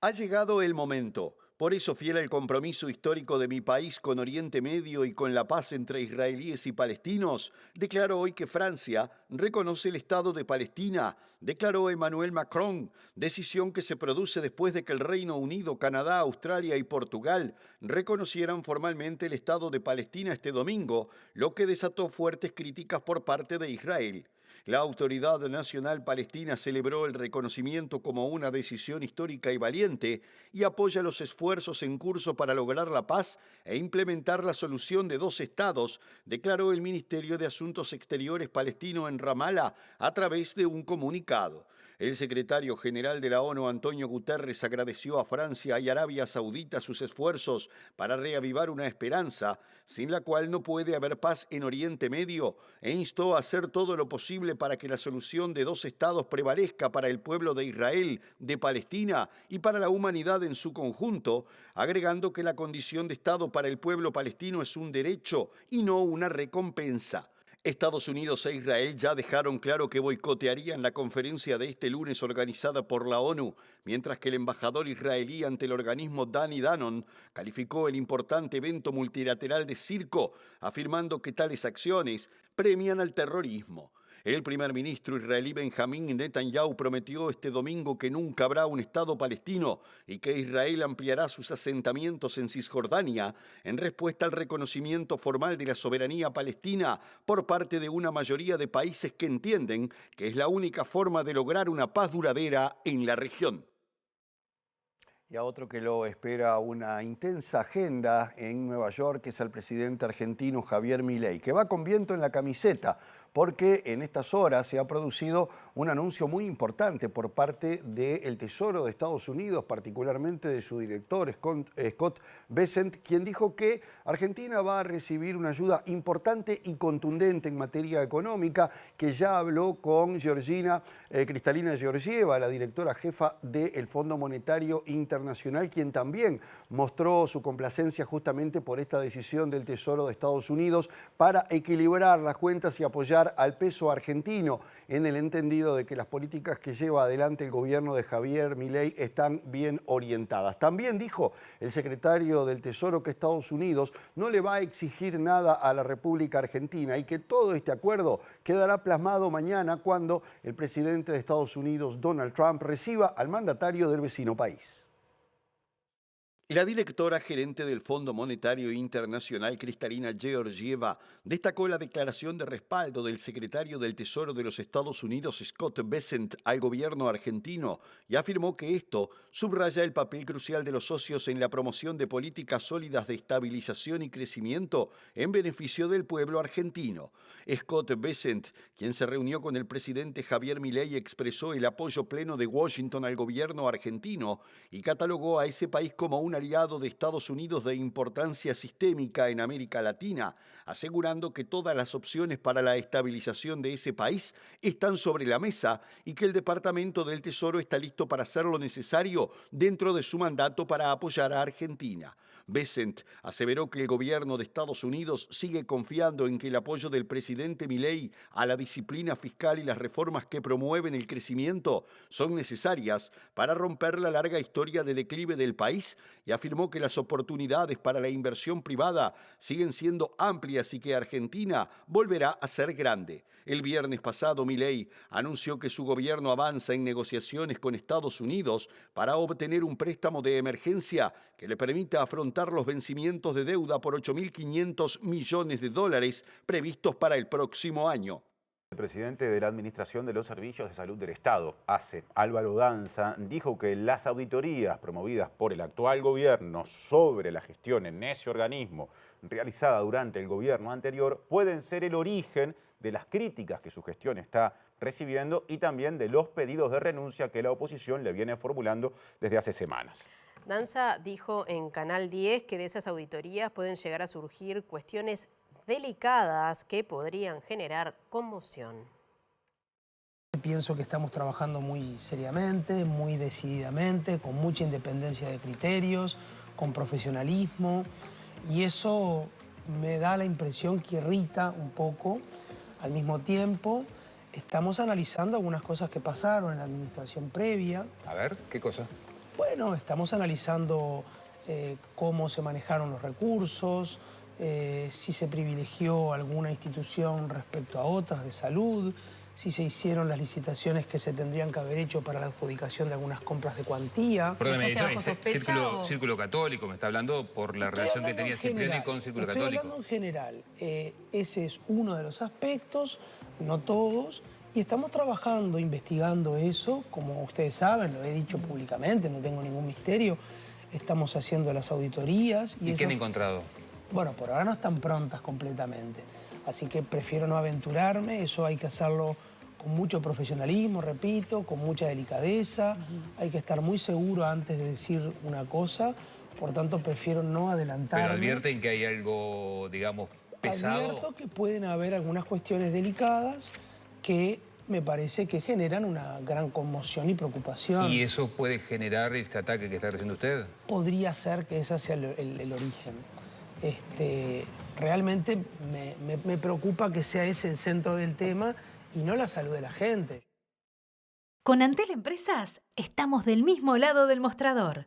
Ha llegado el momento. Por eso, fiel al compromiso histórico de mi país con Oriente Medio y con la paz entre israelíes y palestinos, declaro hoy que Francia reconoce el Estado de Palestina, declaró Emmanuel Macron, decisión que se produce después de que el Reino Unido, Canadá, Australia y Portugal reconocieran formalmente el Estado de Palestina este domingo, lo que desató fuertes críticas por parte de Israel. La Autoridad Nacional Palestina celebró el reconocimiento como una decisión histórica y valiente y apoya los esfuerzos en curso para lograr la paz e implementar la solución de dos estados, declaró el Ministerio de Asuntos Exteriores palestino en Ramallah a través de un comunicado. El secretario general de la ONU, Antonio Guterres, agradeció a Francia y Arabia Saudita sus esfuerzos para reavivar una esperanza, sin la cual no puede haber paz en Oriente Medio, e instó a hacer todo lo posible para que la solución de dos estados prevalezca para el pueblo de Israel, de Palestina y para la humanidad en su conjunto, agregando que la condición de Estado para el pueblo palestino es un derecho y no una recompensa. Estados Unidos e Israel ya dejaron claro que boicotearían la conferencia de este lunes organizada por la ONU, mientras que el embajador israelí ante el organismo Danny Danon calificó el importante evento multilateral de circo, afirmando que tales acciones premian al terrorismo. El primer ministro israelí Benjamín Netanyahu prometió este domingo que nunca habrá un Estado palestino y que Israel ampliará sus asentamientos en Cisjordania en respuesta al reconocimiento formal de la soberanía palestina por parte de una mayoría de países que entienden que es la única forma de lograr una paz duradera en la región. Y a otro que lo espera una intensa agenda en Nueva York es al presidente argentino Javier Milei, que va con viento en la camiseta, porque en estas horas se ha producido un anuncio muy importante por parte del Tesoro de Estados Unidos, particularmente de su director Scott Bessent, quien dijo que Argentina va a recibir una ayuda importante y contundente en materia económica, que ya habló con Kristalina Georgieva, la directora jefa del Fondo Monetario Internacional, quien también mostró su complacencia justamente por esta decisión del Tesoro de Estados Unidos para equilibrar las cuentas y apoyar al peso argentino, en el entendido de que las políticas que lleva adelante el gobierno de Javier Milei están bien orientadas. También dijo el secretario del Tesoro que Estados Unidos no le va a exigir nada a la República Argentina y que todo este acuerdo quedará plasmado mañana cuando el presidente de Estados Unidos, Donald Trump, reciba al mandatario del vecino país. La directora gerente del Fondo Monetario Internacional, Kristalina Georgieva, destacó la declaración de respaldo del secretario del Tesoro de los Estados Unidos, Scott Bessent, al gobierno argentino y afirmó que esto subraya el papel crucial de los socios en la promoción de políticas sólidas de estabilización y crecimiento en beneficio del pueblo argentino. Scott Bessent, quien se reunió con el presidente Javier Milei, expresó el apoyo pleno de Washington al gobierno argentino y catalogó a ese país como un aliado de Estados Unidos de importancia sistémica en América Latina, asegurando que todas las opciones para la estabilización de ese país están sobre la mesa y que el Departamento del Tesoro está listo para hacer lo necesario dentro de su mandato para apoyar a Argentina. Bessent aseveró que el gobierno de Estados Unidos sigue confiando en que el apoyo del presidente Milei a la disciplina fiscal y las reformas que promueven el crecimiento son necesarias para romper la larga historia de declive del país y afirmó que las oportunidades para la inversión privada siguen siendo amplias y que Argentina volverá a ser grande. El viernes pasado, Milei anunció que su gobierno avanza en negociaciones con Estados Unidos para obtener un préstamo de emergencia que le permita afrontar los vencimientos de deuda por $8.500 millones previstos para el próximo año. El presidente de la Administración de los Servicios de Salud del Estado, ACE, Álvaro Danza, dijo que las auditorías promovidas por el actual gobierno sobre la gestión en ese organismo realizada durante el gobierno anterior pueden ser el origen de las críticas que su gestión está recibiendo y también de los pedidos de renuncia que la oposición le viene formulando desde hace semanas. Danza dijo en Canal 10 que de esas auditorías pueden llegar a surgir cuestiones delicadas que podrían generar conmoción. Pienso que estamos trabajando muy seriamente, muy decididamente, con mucha independencia de criterios, con profesionalismo, y eso me da la impresión que irrita un poco. Al mismo tiempo, estamos analizando algunas cosas que pasaron en la administración previa. A ver, ¿qué cosa? Bueno, estamos analizando cómo se manejaron los recursos, si se privilegió alguna institución respecto a otras de salud, si se hicieron las licitaciones que se tendrían que haber hecho para la adjudicación de algunas compras de cuantía. Perdóname, Círculo Católico, me está hablando por la relación que tenía Cipriani con Círculo Católico. Estoy hablando en general. Ese es uno de los aspectos, no todos. Y estamos trabajando, investigando eso, como ustedes saben, lo he dicho públicamente, no tengo ningún misterio. Estamos haciendo las auditorías. ¿Y qué han encontrado? Bueno, por ahora no están prontas completamente, así que prefiero no aventurarme, eso hay que hacerlo con mucho profesionalismo, repito, con mucha delicadeza, hay que estar muy seguro antes de decir una cosa, por tanto prefiero no adelantarme. ¿Pero advierten que hay algo, digamos, pesado? Advierto que pueden haber algunas cuestiones delicadas que me parece que generan una gran conmoción y preocupación. ¿Y eso puede generar este ataque que está haciendo usted? Podría ser que ese sea el origen. Realmente me preocupa que sea ese el centro del tema y no la salud de la gente. Con Antel Empresas estamos del mismo lado del mostrador.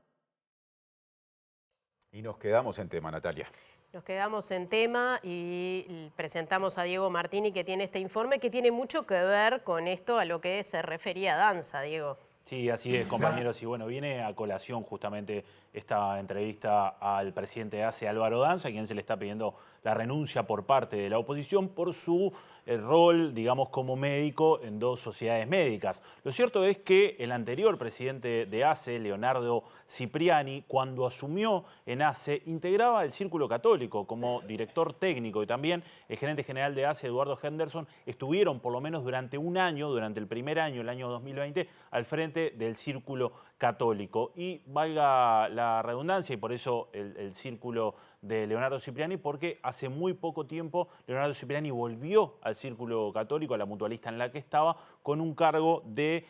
Y nos quedamos en tema, Natalia. Nos quedamos en tema y presentamos a Diego Martini, que tiene este informe que tiene mucho que ver con esto a lo que se refería Danza, Diego. Sí, así es, compañeros. Y bueno, viene a colación justamente esta entrevista al presidente de ACE, Álvaro Danza, a quien se le está pidiendo la renuncia por parte de la oposición por su rol, digamos, como médico en dos sociedades médicas. Lo cierto es que el anterior presidente de ACE, Leonardo Cipriani, cuando asumió en ACE, integraba el Círculo Católico como director técnico, y también el gerente general de ACE, Eduardo Henderson, estuvieron por lo menos durante un año, durante el primer año, el año 2020, al frente del Círculo Católico. Y valga la redundancia, y por eso el círculo de Leonardo Cipriani, porque hace muy poco tiempo Leonardo Cipriani volvió al Círculo Católico, a la mutualista en la que estaba, con un cargo de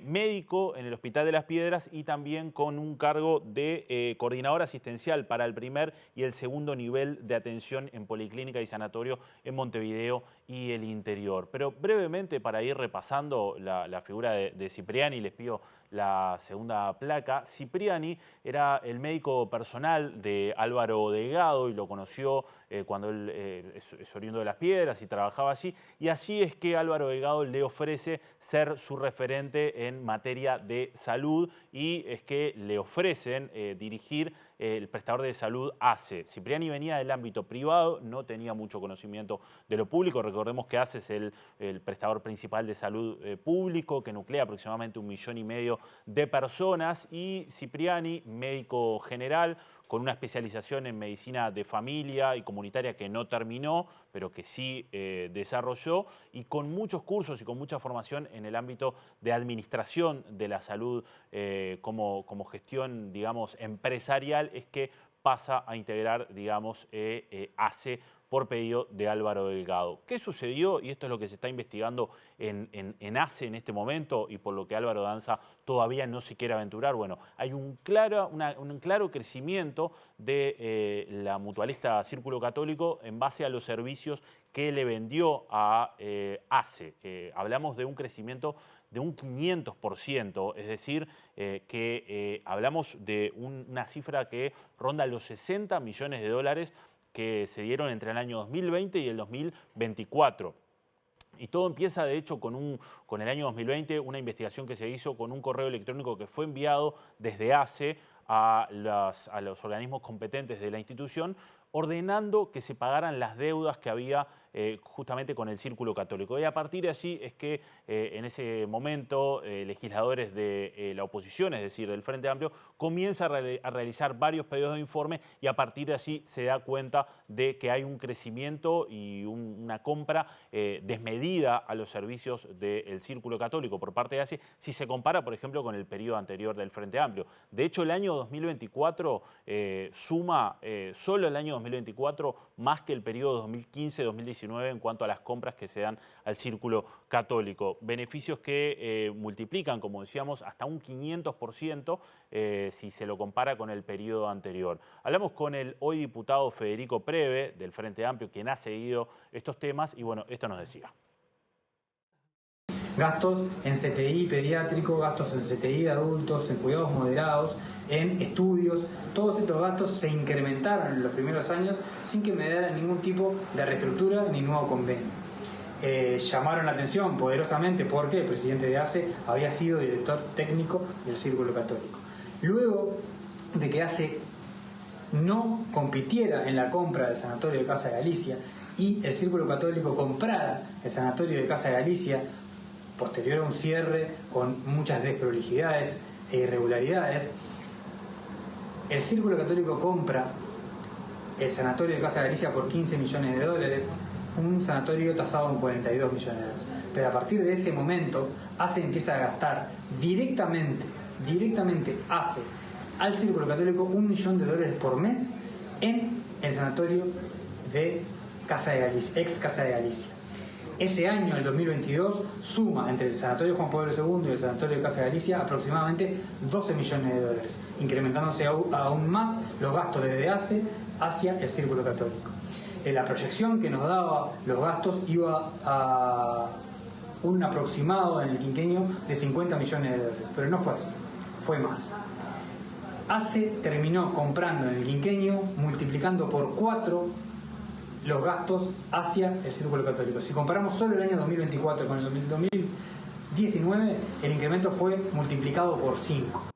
médico en el Hospital de las Piedras y también con un cargo de coordinador asistencial para el primer y el segundo nivel de atención en policlínica y sanatorio en Montevideo y el interior. Pero brevemente, para ir repasando la figura de Cipriani, les pido la segunda placa. Cipriani era el médico personal de Álvaro Delgado y lo conoció cuando él es oriundo de Las Piedras y trabajaba allí. Y así es que Álvaro Delgado le ofrece ser su referente en materia de salud, y es que le ofrecen dirigir el prestador de salud ACE. Cipriani venía del ámbito privado, no tenía mucho conocimiento de lo público. Recordemos que ACE es el prestador principal de salud público, que nuclea aproximadamente 1,5 millones de personas, y Cipriani, médico general, con una especialización en medicina de familia y comunitaria que no terminó, pero que sí desarrolló, y con muchos cursos y con mucha formación en el ámbito de administración de la salud como gestión, digamos, empresarial, es que pasa a integrar, digamos, ACE por pedido de Álvaro Delgado. ¿Qué sucedió? Y esto es lo que se está investigando en ACE en este momento, y por lo que Álvaro Danza todavía no se quiere aventurar. Bueno, hay un claro crecimiento de la mutualista Círculo Católico en base a los servicios que le vendió a ACE. Hablamos de un crecimiento de un 500%, es decir, que hablamos de una cifra que ronda los 60 millones de dólares que se dieron entre el año 2020 y el 2024. Y todo empieza, de hecho, con el año 2020, una investigación que se hizo con un correo electrónico que fue enviado desde ACE a los organismos competentes de la institución, ordenando que se pagaran las deudas que había justamente con el Círculo Católico. Y a partir de allí es que en ese momento legisladores de la oposición, es decir, del Frente Amplio, comienza a realizar varios pedidos de informe, y a partir de allí se da cuenta de que hay un crecimiento y una compra desmedida a los servicios del Círculo Católico por parte de ACE, si se compara, por ejemplo, con el periodo anterior del Frente Amplio. De hecho, el año 2024 suma solo el año 2024 más que el periodo 2015-2019 en cuanto a las compras que se dan al Círculo Católico. Beneficios que multiplican, como decíamos, hasta un 500% si se lo compara con el periodo anterior. Hablamos con el hoy diputado Federico Preve, del Frente Amplio, quien ha seguido estos temas, y bueno, esto nos decía. Gastos en CTI pediátrico, gastos en CTI de adultos, en cuidados moderados, en estudios. Todos estos gastos se incrementaron en los primeros años sin que me dieran ningún tipo de reestructura ni nuevo convenio. Llamaron la atención poderosamente porque el presidente de ACE había sido director técnico del Círculo Católico. Luego de que ACE no compitiera en la compra del Sanatorio de Casa de Galicia y el Círculo Católico comprara el Sanatorio de Casa de Galicia posterior a un cierre con muchas desprolijidades e irregularidades, el Círculo Católico compra el sanatorio de Casa Galicia por 15 millones de dólares, un sanatorio tasado en 42 millones de dólares. Pero a partir de ese momento, ACE empieza a gastar directamente ACE al Círculo Católico $1 millón por mes en el sanatorio de Casa de Galicia, ex Casa de Galicia. Ese año, el 2022, suma entre el Sanatorio Juan Pablo II y el Sanatorio de Casa de Galicia aproximadamente 12 millones de dólares, incrementándose aún más los gastos desde ACE hacia el Círculo Católico. En la proyección que nos daba los gastos iba a un aproximado en el quinquenio de 50 millones de dólares, pero no fue así, fue más. ACE terminó comprando en el quinquenio, multiplicando por 4 los gastos hacia el Círculo Católico. Si comparamos solo el año 2024 con el 2019, el incremento fue multiplicado por 5.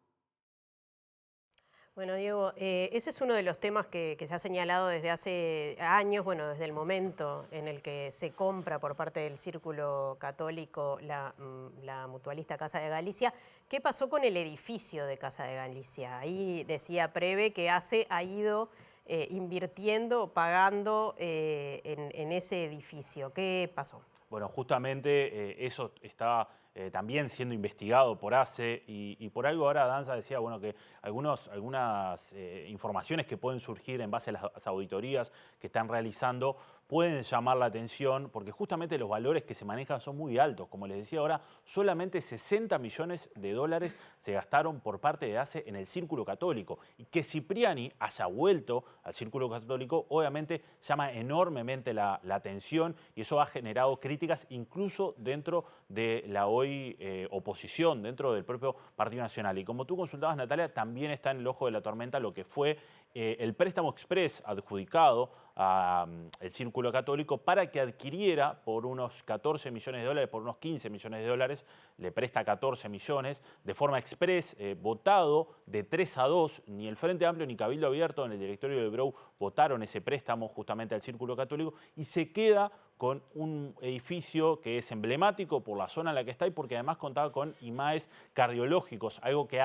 Bueno, Diego, ese es uno de los temas que se ha señalado desde hace años, bueno, desde el momento en el que se compra por parte del Círculo Católico la mutualista Casa de Galicia. ¿Qué pasó con el edificio de Casa de Galicia? Ahí decía Preve que ACE ha ido invirtiendo, pagando en ese edificio. ¿Qué pasó? Bueno, justamente eso está también siendo investigado por ACE y por algo ahora Danza decía bueno, que algunas informaciones que pueden surgir en base a las auditorías que están realizando pueden llamar la atención porque justamente los valores que se manejan son muy altos. Como les decía ahora, solamente 60 millones de dólares se gastaron por parte de ACE en el Círculo Católico. Y que Cipriani haya vuelto al Círculo Católico obviamente llama enormemente la atención y eso ha generado críticas incluso dentro de la hoy oposición, dentro del propio Partido Nacional. Y como tú consultabas, Natalia, también está en el ojo de la tormenta lo que fue el préstamo express adjudicado al Círculo Católico para que adquiriera por unos 14 millones de dólares, por unos 15 millones de dólares, le presta 14 millones, de forma express, votado de 3-2, ni el Frente Amplio ni Cabildo Abierto en el directorio de Brou votaron ese préstamo justamente al Círculo Católico y se queda con un edificio que es emblemático por la zona en la que está y porque además contaba con IMAES cardiológicos, algo que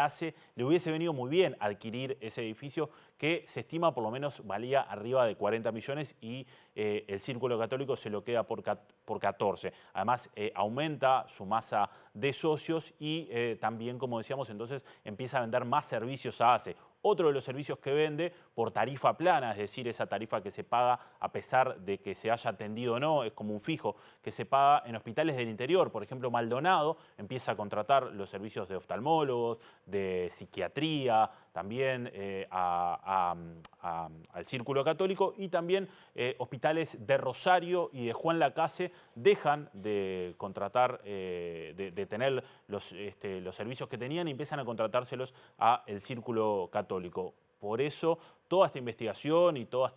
le hubiese venido muy bien adquirir ese edificio que se estima por lo menos valía arriba de 40 millones y el Círculo Católico se lo queda por 14. Además aumenta su masa de socios y también, como decíamos, entonces empieza a vender más servicios a ACE. Otro de los servicios que vende por tarifa plana, es decir, esa tarifa que se paga a pesar de que se haya atendido o no, es como un fijo que se paga en hospitales del interior. Por ejemplo, Maldonado empieza a contratar los servicios de oftalmólogos, de psiquiatría, también al Círculo Católico y también hospitales de Rosario y de Juan Lacase dejan de contratar, de tener los servicios que tenían y empiezan a contratárselos al Círculo Católico. Por eso, toda esta investigación y todos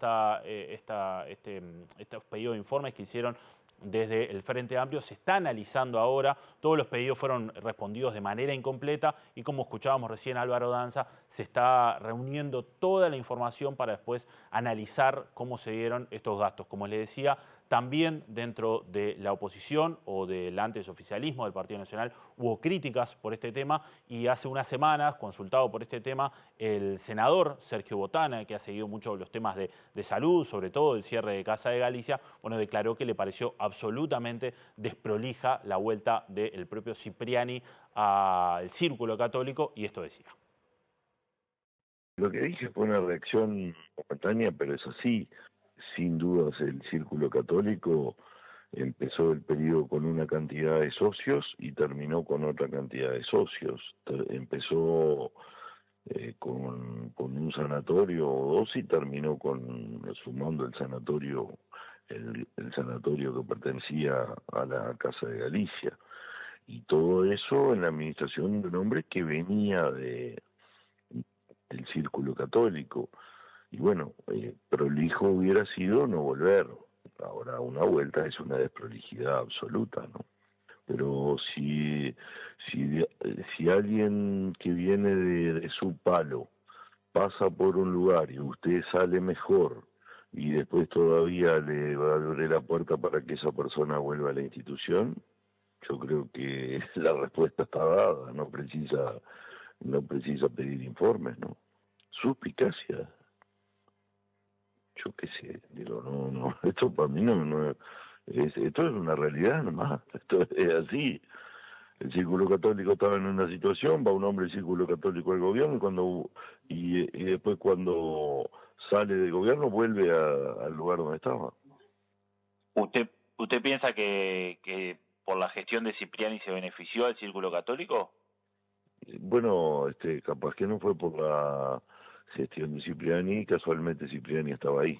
estos pedidos de informes que hicieron desde el Frente Amplio se está analizando ahora. Todos los pedidos fueron respondidos de manera incompleta y como escuchábamos recién Álvaro Danza, se está reuniendo toda la información para después analizar cómo se dieron estos gastos. Como les decía, también dentro de la oposición o del antes oficialismo del Partido Nacional hubo críticas por este tema y hace unas semanas, consultado por este tema, el senador Sergio Botana, que ha seguido mucho los temas de salud, sobre todo el cierre de Casa de Galicia, bueno, declaró que le pareció absolutamente desprolija la vuelta del propio Cipriani al Círculo Católico y esto decía. Lo que dije fue una reacción espontánea, pero es así. Sin dudas el Círculo Católico empezó el periodo con una cantidad de socios y terminó con otra cantidad de socios. Empezó con un sanatorio o dos y terminó sumando el sanatorio que pertenecía a la Casa de Galicia. Y todo eso en la administración de un hombre que venía del Círculo Católico. Y bueno, prolijo hubiera sido no volver. Ahora una vuelta es una desprolijidad absoluta, ¿no? Pero si alguien que viene de su palo pasa por un lugar y usted sale mejor y después todavía le va a abrir la puerta para que esa persona vuelva a la institución, Yo creo que la respuesta está dada, no precisa pedir informes, ¿no? Suspicacia. Yo qué sé, digo, no, esto para mí esto es una realidad nomás, esto es así. El Círculo Católico estaba en una situación, va un hombre del Círculo Católico al gobierno y después cuando sale del gobierno vuelve al lugar donde estaba. ¿Usted piensa que por la gestión de Cipriani se benefició al Círculo Católico? Bueno, capaz que no fue por la gestión de Cipriani, casualmente Cipriani estaba ahí.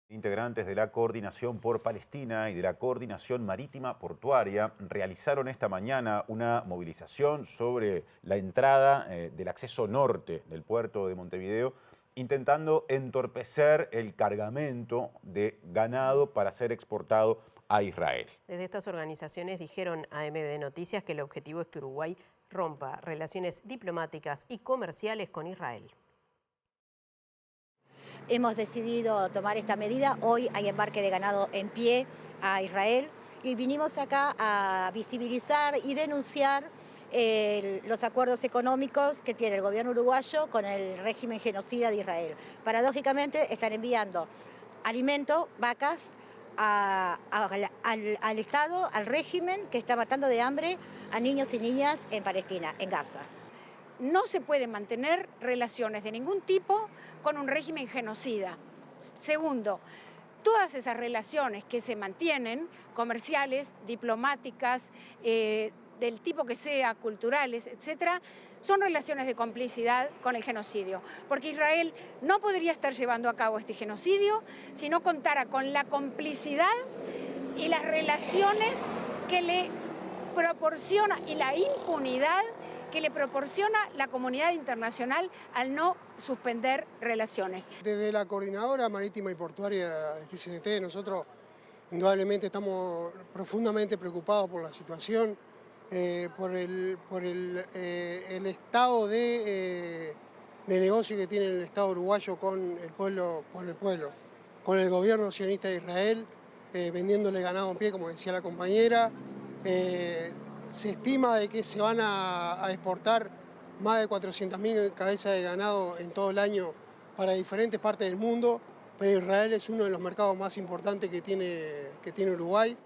Integrantes de la Coordinación por Palestina y de la Coordinación Marítima Portuaria realizaron esta mañana una movilización sobre la entrada del acceso norte del puerto de Montevideo, intentando entorpecer el cargamento de ganado para ser exportado a Israel. Desde estas organizaciones dijeron a MB Noticias que el objetivo es que Uruguay rompa relaciones diplomáticas y comerciales con Israel. Hemos decidido tomar esta medida. Hoy hay embarque de ganado en pie a Israel y vinimos acá a visibilizar y denunciar los acuerdos económicos que tiene el gobierno uruguayo con el régimen genocida de Israel. Paradójicamente están enviando alimento, vacas, al Estado, al régimen que está matando de hambre a niños y niñas en Palestina, en Gaza. No se pueden mantener relaciones de ningún tipo con un régimen genocida. Segundo, todas esas relaciones que se mantienen, comerciales, diplomáticas, del tipo que sea, culturales, etcétera, son relaciones de complicidad con el genocidio. Porque Israel no podría estar llevando a cabo este genocidio si no contara con la complicidad y las relaciones que le proporciona y la impunidad que le proporciona la comunidad internacional al no suspender relaciones. Desde la Coordinadora Marítima y Portuaria de PCNT, nosotros indudablemente estamos profundamente preocupados por la situación, por el estado de negocio que tiene el Estado uruguayo con el pueblo, con el gobierno sionista de Israel, vendiéndole ganado en pie, como decía la compañera. Se estima de que se van a exportar más de 400.000 cabezas de ganado en todo el año para diferentes partes del mundo, pero Israel es uno de los mercados más importantes que tiene Uruguay.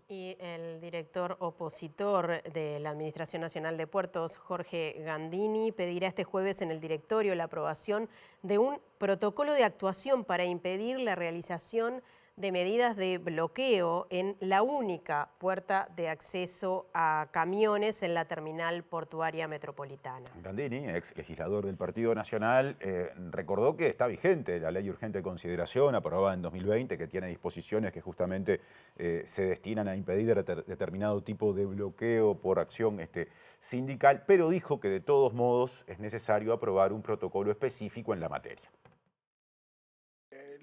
Y el director opositor de la Administración Nacional de Puertos, Jorge Gandini, pedirá este jueves en el directorio la aprobación de un protocolo de actuación para impedir la realización de medidas de bloqueo en la única puerta de acceso a camiones en la terminal portuaria metropolitana. Gandini, ex legislador del Partido Nacional, recordó que está vigente la ley urgente de consideración aprobada en 2020, que tiene disposiciones que justamente se destinan a impedir determinado tipo de bloqueo por acción sindical, pero dijo que de todos modos es necesario aprobar un protocolo específico en la materia.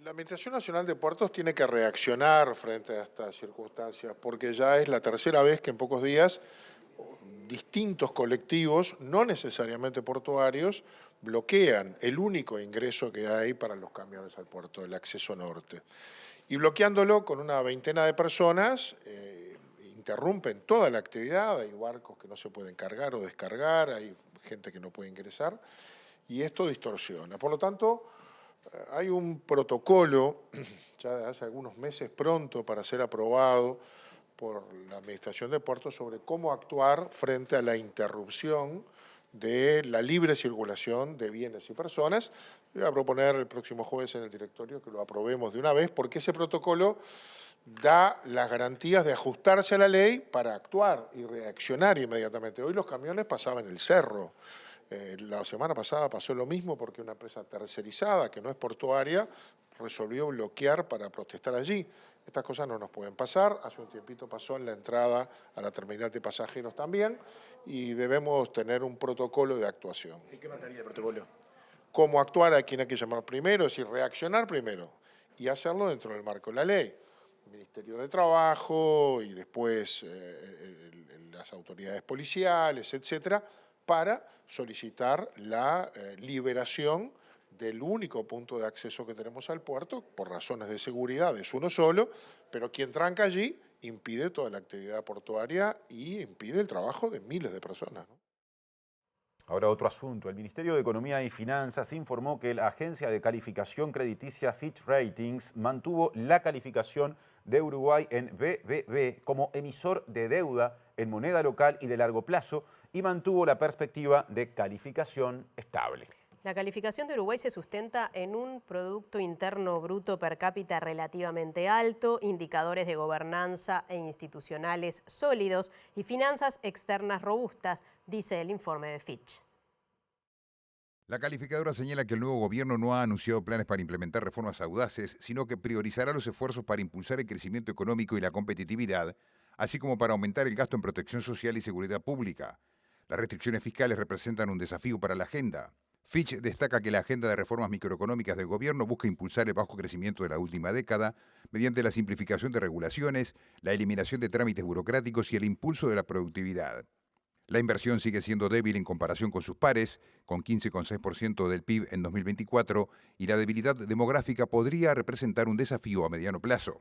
La Administración Nacional de Puertos tiene que reaccionar frente a estas circunstancias, porque ya es la tercera vez que en pocos días distintos colectivos, no necesariamente portuarios, bloquean el único ingreso que hay para los camiones al puerto, el acceso norte. Y bloqueándolo con una veintena de personas, interrumpen toda la actividad, hay barcos que no se pueden cargar o descargar, hay gente que no puede ingresar, y esto distorsiona. Por lo tanto, hay un protocolo, ya de hace algunos meses pronto para ser aprobado por la Administración de Puertos sobre cómo actuar frente a la interrupción de la libre circulación de bienes y personas. Voy a proponer el próximo jueves en el directorio que lo aprobemos de una vez, porque ese protocolo da las garantías de ajustarse a la ley para actuar y reaccionar inmediatamente. Hoy los camiones pasaban el cerro. La semana pasada pasó lo mismo porque una empresa tercerizada, que no es portuaria, resolvió bloquear para protestar allí. Estas cosas no nos pueden pasar. Hace un tiempito pasó en la entrada a la terminal de pasajeros también y debemos tener un protocolo de actuación. ¿Y qué marcaría el protocolo? Cómo actuar a quien hay que llamar primero, es decir, reaccionar primero y hacerlo dentro del marco de la ley. El Ministerio de Trabajo y después las autoridades policiales, etcétera, para solicitar la liberación del único punto de acceso que tenemos al puerto, por razones de seguridad es uno solo, pero quien tranca allí impide toda la actividad portuaria y impide el trabajo de miles de personas, ¿no? Ahora otro asunto. El Ministerio de Economía y Finanzas informó que la agencia de calificación crediticia Fitch Ratings mantuvo la calificación de Uruguay en BBB como emisor de deuda en moneda local y de largo plazo y mantuvo la perspectiva de calificación estable. La calificación de Uruguay se sustenta en un Producto Interno Bruto per cápita relativamente alto, indicadores de gobernanza e institucionales sólidos y finanzas externas robustas, dice el informe de Fitch. La calificadora señala que el nuevo gobierno no ha anunciado planes para implementar reformas audaces, sino que priorizará los esfuerzos para impulsar el crecimiento económico y la competitividad, así como para aumentar el gasto en protección social y seguridad pública. Las restricciones fiscales representan un desafío para la agenda. Fitch destaca que la agenda de reformas microeconómicas del gobierno busca impulsar el bajo crecimiento de la última década mediante la simplificación de regulaciones, la eliminación de trámites burocráticos y el impulso de la productividad. La inversión sigue siendo débil en comparación con sus pares, con 15,6% del PIB en 2024, y la debilidad demográfica podría representar un desafío a mediano plazo.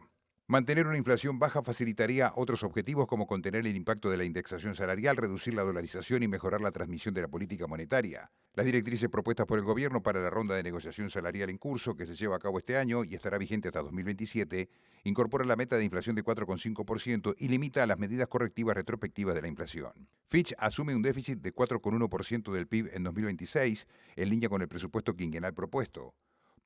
Mantener una inflación baja facilitaría otros objetivos como contener el impacto de la indexación salarial, reducir la dolarización y mejorar la transmisión de la política monetaria. Las directrices propuestas por el gobierno para la ronda de negociación salarial en curso, que se lleva a cabo este año y estará vigente hasta 2027, incorpora la meta de inflación de 4,5% y limita las medidas correctivas retrospectivas de la inflación. Fitch asume un déficit de 4,1% del PIB en 2026, en línea con el presupuesto quinquenal propuesto.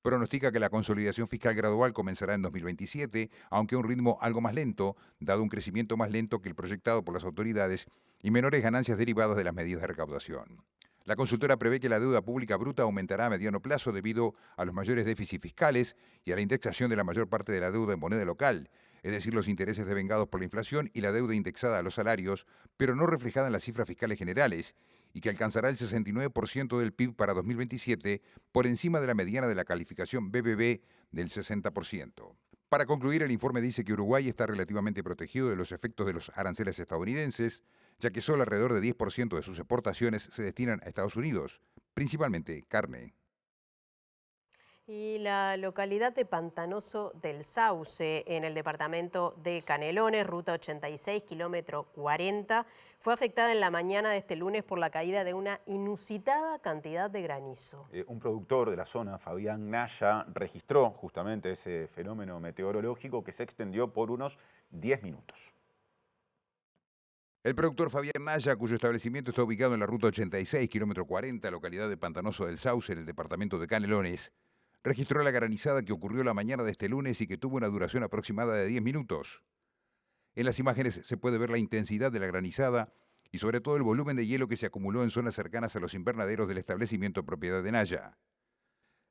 Pronostica que la consolidación fiscal gradual comenzará en 2027, aunque a un ritmo algo más lento, dado un crecimiento más lento que el proyectado por las autoridades y menores ganancias derivadas de las medidas de recaudación. La consultora prevé que la deuda pública bruta aumentará a mediano plazo debido a los mayores déficits fiscales y a la indexación de la mayor parte de la deuda en moneda local, es decir, los intereses devengados por la inflación y la deuda indexada a los salarios, pero no reflejada en las cifras fiscales generales, y que alcanzará el 69% del PIB para 2027, por encima de la mediana de la calificación BBB del 60%. Para concluir, el informe dice que Uruguay está relativamente protegido de los efectos de los aranceles estadounidenses, ya que solo alrededor de 10% de sus exportaciones se destinan a Estados Unidos, principalmente carne. Y la localidad de Pantanoso del Sauce, en el departamento de Canelones, ruta 86, kilómetro 40, fue afectada en la mañana de este lunes por la caída de una inusitada cantidad de granizo. Un productor de la zona, Fabián Naya, registró justamente ese fenómeno meteorológico que se extendió por unos 10 minutos. El productor Fabián Naya, cuyo establecimiento está ubicado en la ruta 86, kilómetro 40, localidad de Pantanoso del Sauce, en el departamento de Canelones, registró la granizada que ocurrió la mañana de este lunes y que tuvo una duración aproximada de 10 minutos. En las imágenes se puede ver la intensidad de la granizada y sobre todo el volumen de hielo que se acumuló en zonas cercanas a los invernaderos del establecimiento propiedad de Naya.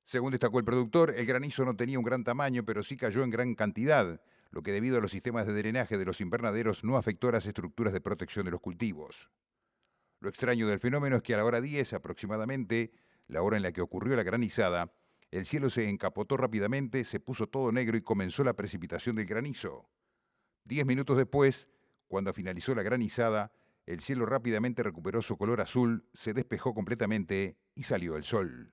Según destacó el productor, el granizo no tenía un gran tamaño, pero sí cayó en gran cantidad, lo que debido a los sistemas de drenaje de los invernaderos no afectó a las estructuras de protección de los cultivos. Lo extraño del fenómeno es que a la hora 10 aproximadamente, la hora en la que ocurrió la granizada, el cielo se encapotó rápidamente, se puso todo negro y comenzó la precipitación del granizo. 10 minutos después, cuando finalizó la granizada, el cielo rápidamente recuperó su color azul, se despejó completamente y salió el sol.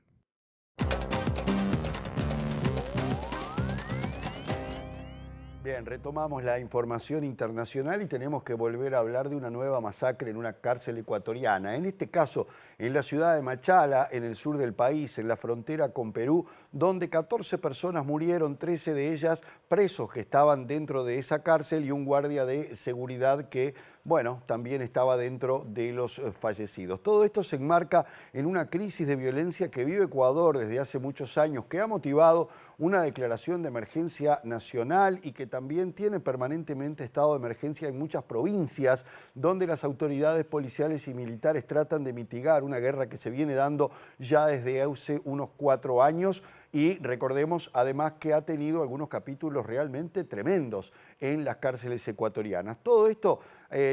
Bien, retomamos la información internacional y tenemos que volver a hablar de una nueva masacre en una cárcel ecuatoriana. En este caso, en la ciudad de Machala, en el sur del país, en la frontera con Perú, donde 14 personas murieron, 13 de ellas presos que estaban dentro de esa cárcel y un guardia de seguridad que, bueno, también estaba dentro de los fallecidos. Todo esto se enmarca en una crisis de violencia que vive Ecuador desde hace muchos años, que ha motivado una declaración de emergencia nacional y que también tiene permanentemente estado de emergencia en muchas provincias donde las autoridades policiales y militares tratan de mitigar una guerra que se viene dando ya desde hace unos 4 años. Y recordemos además que ha tenido algunos capítulos realmente tremendos en las cárceles ecuatorianas. Todo esto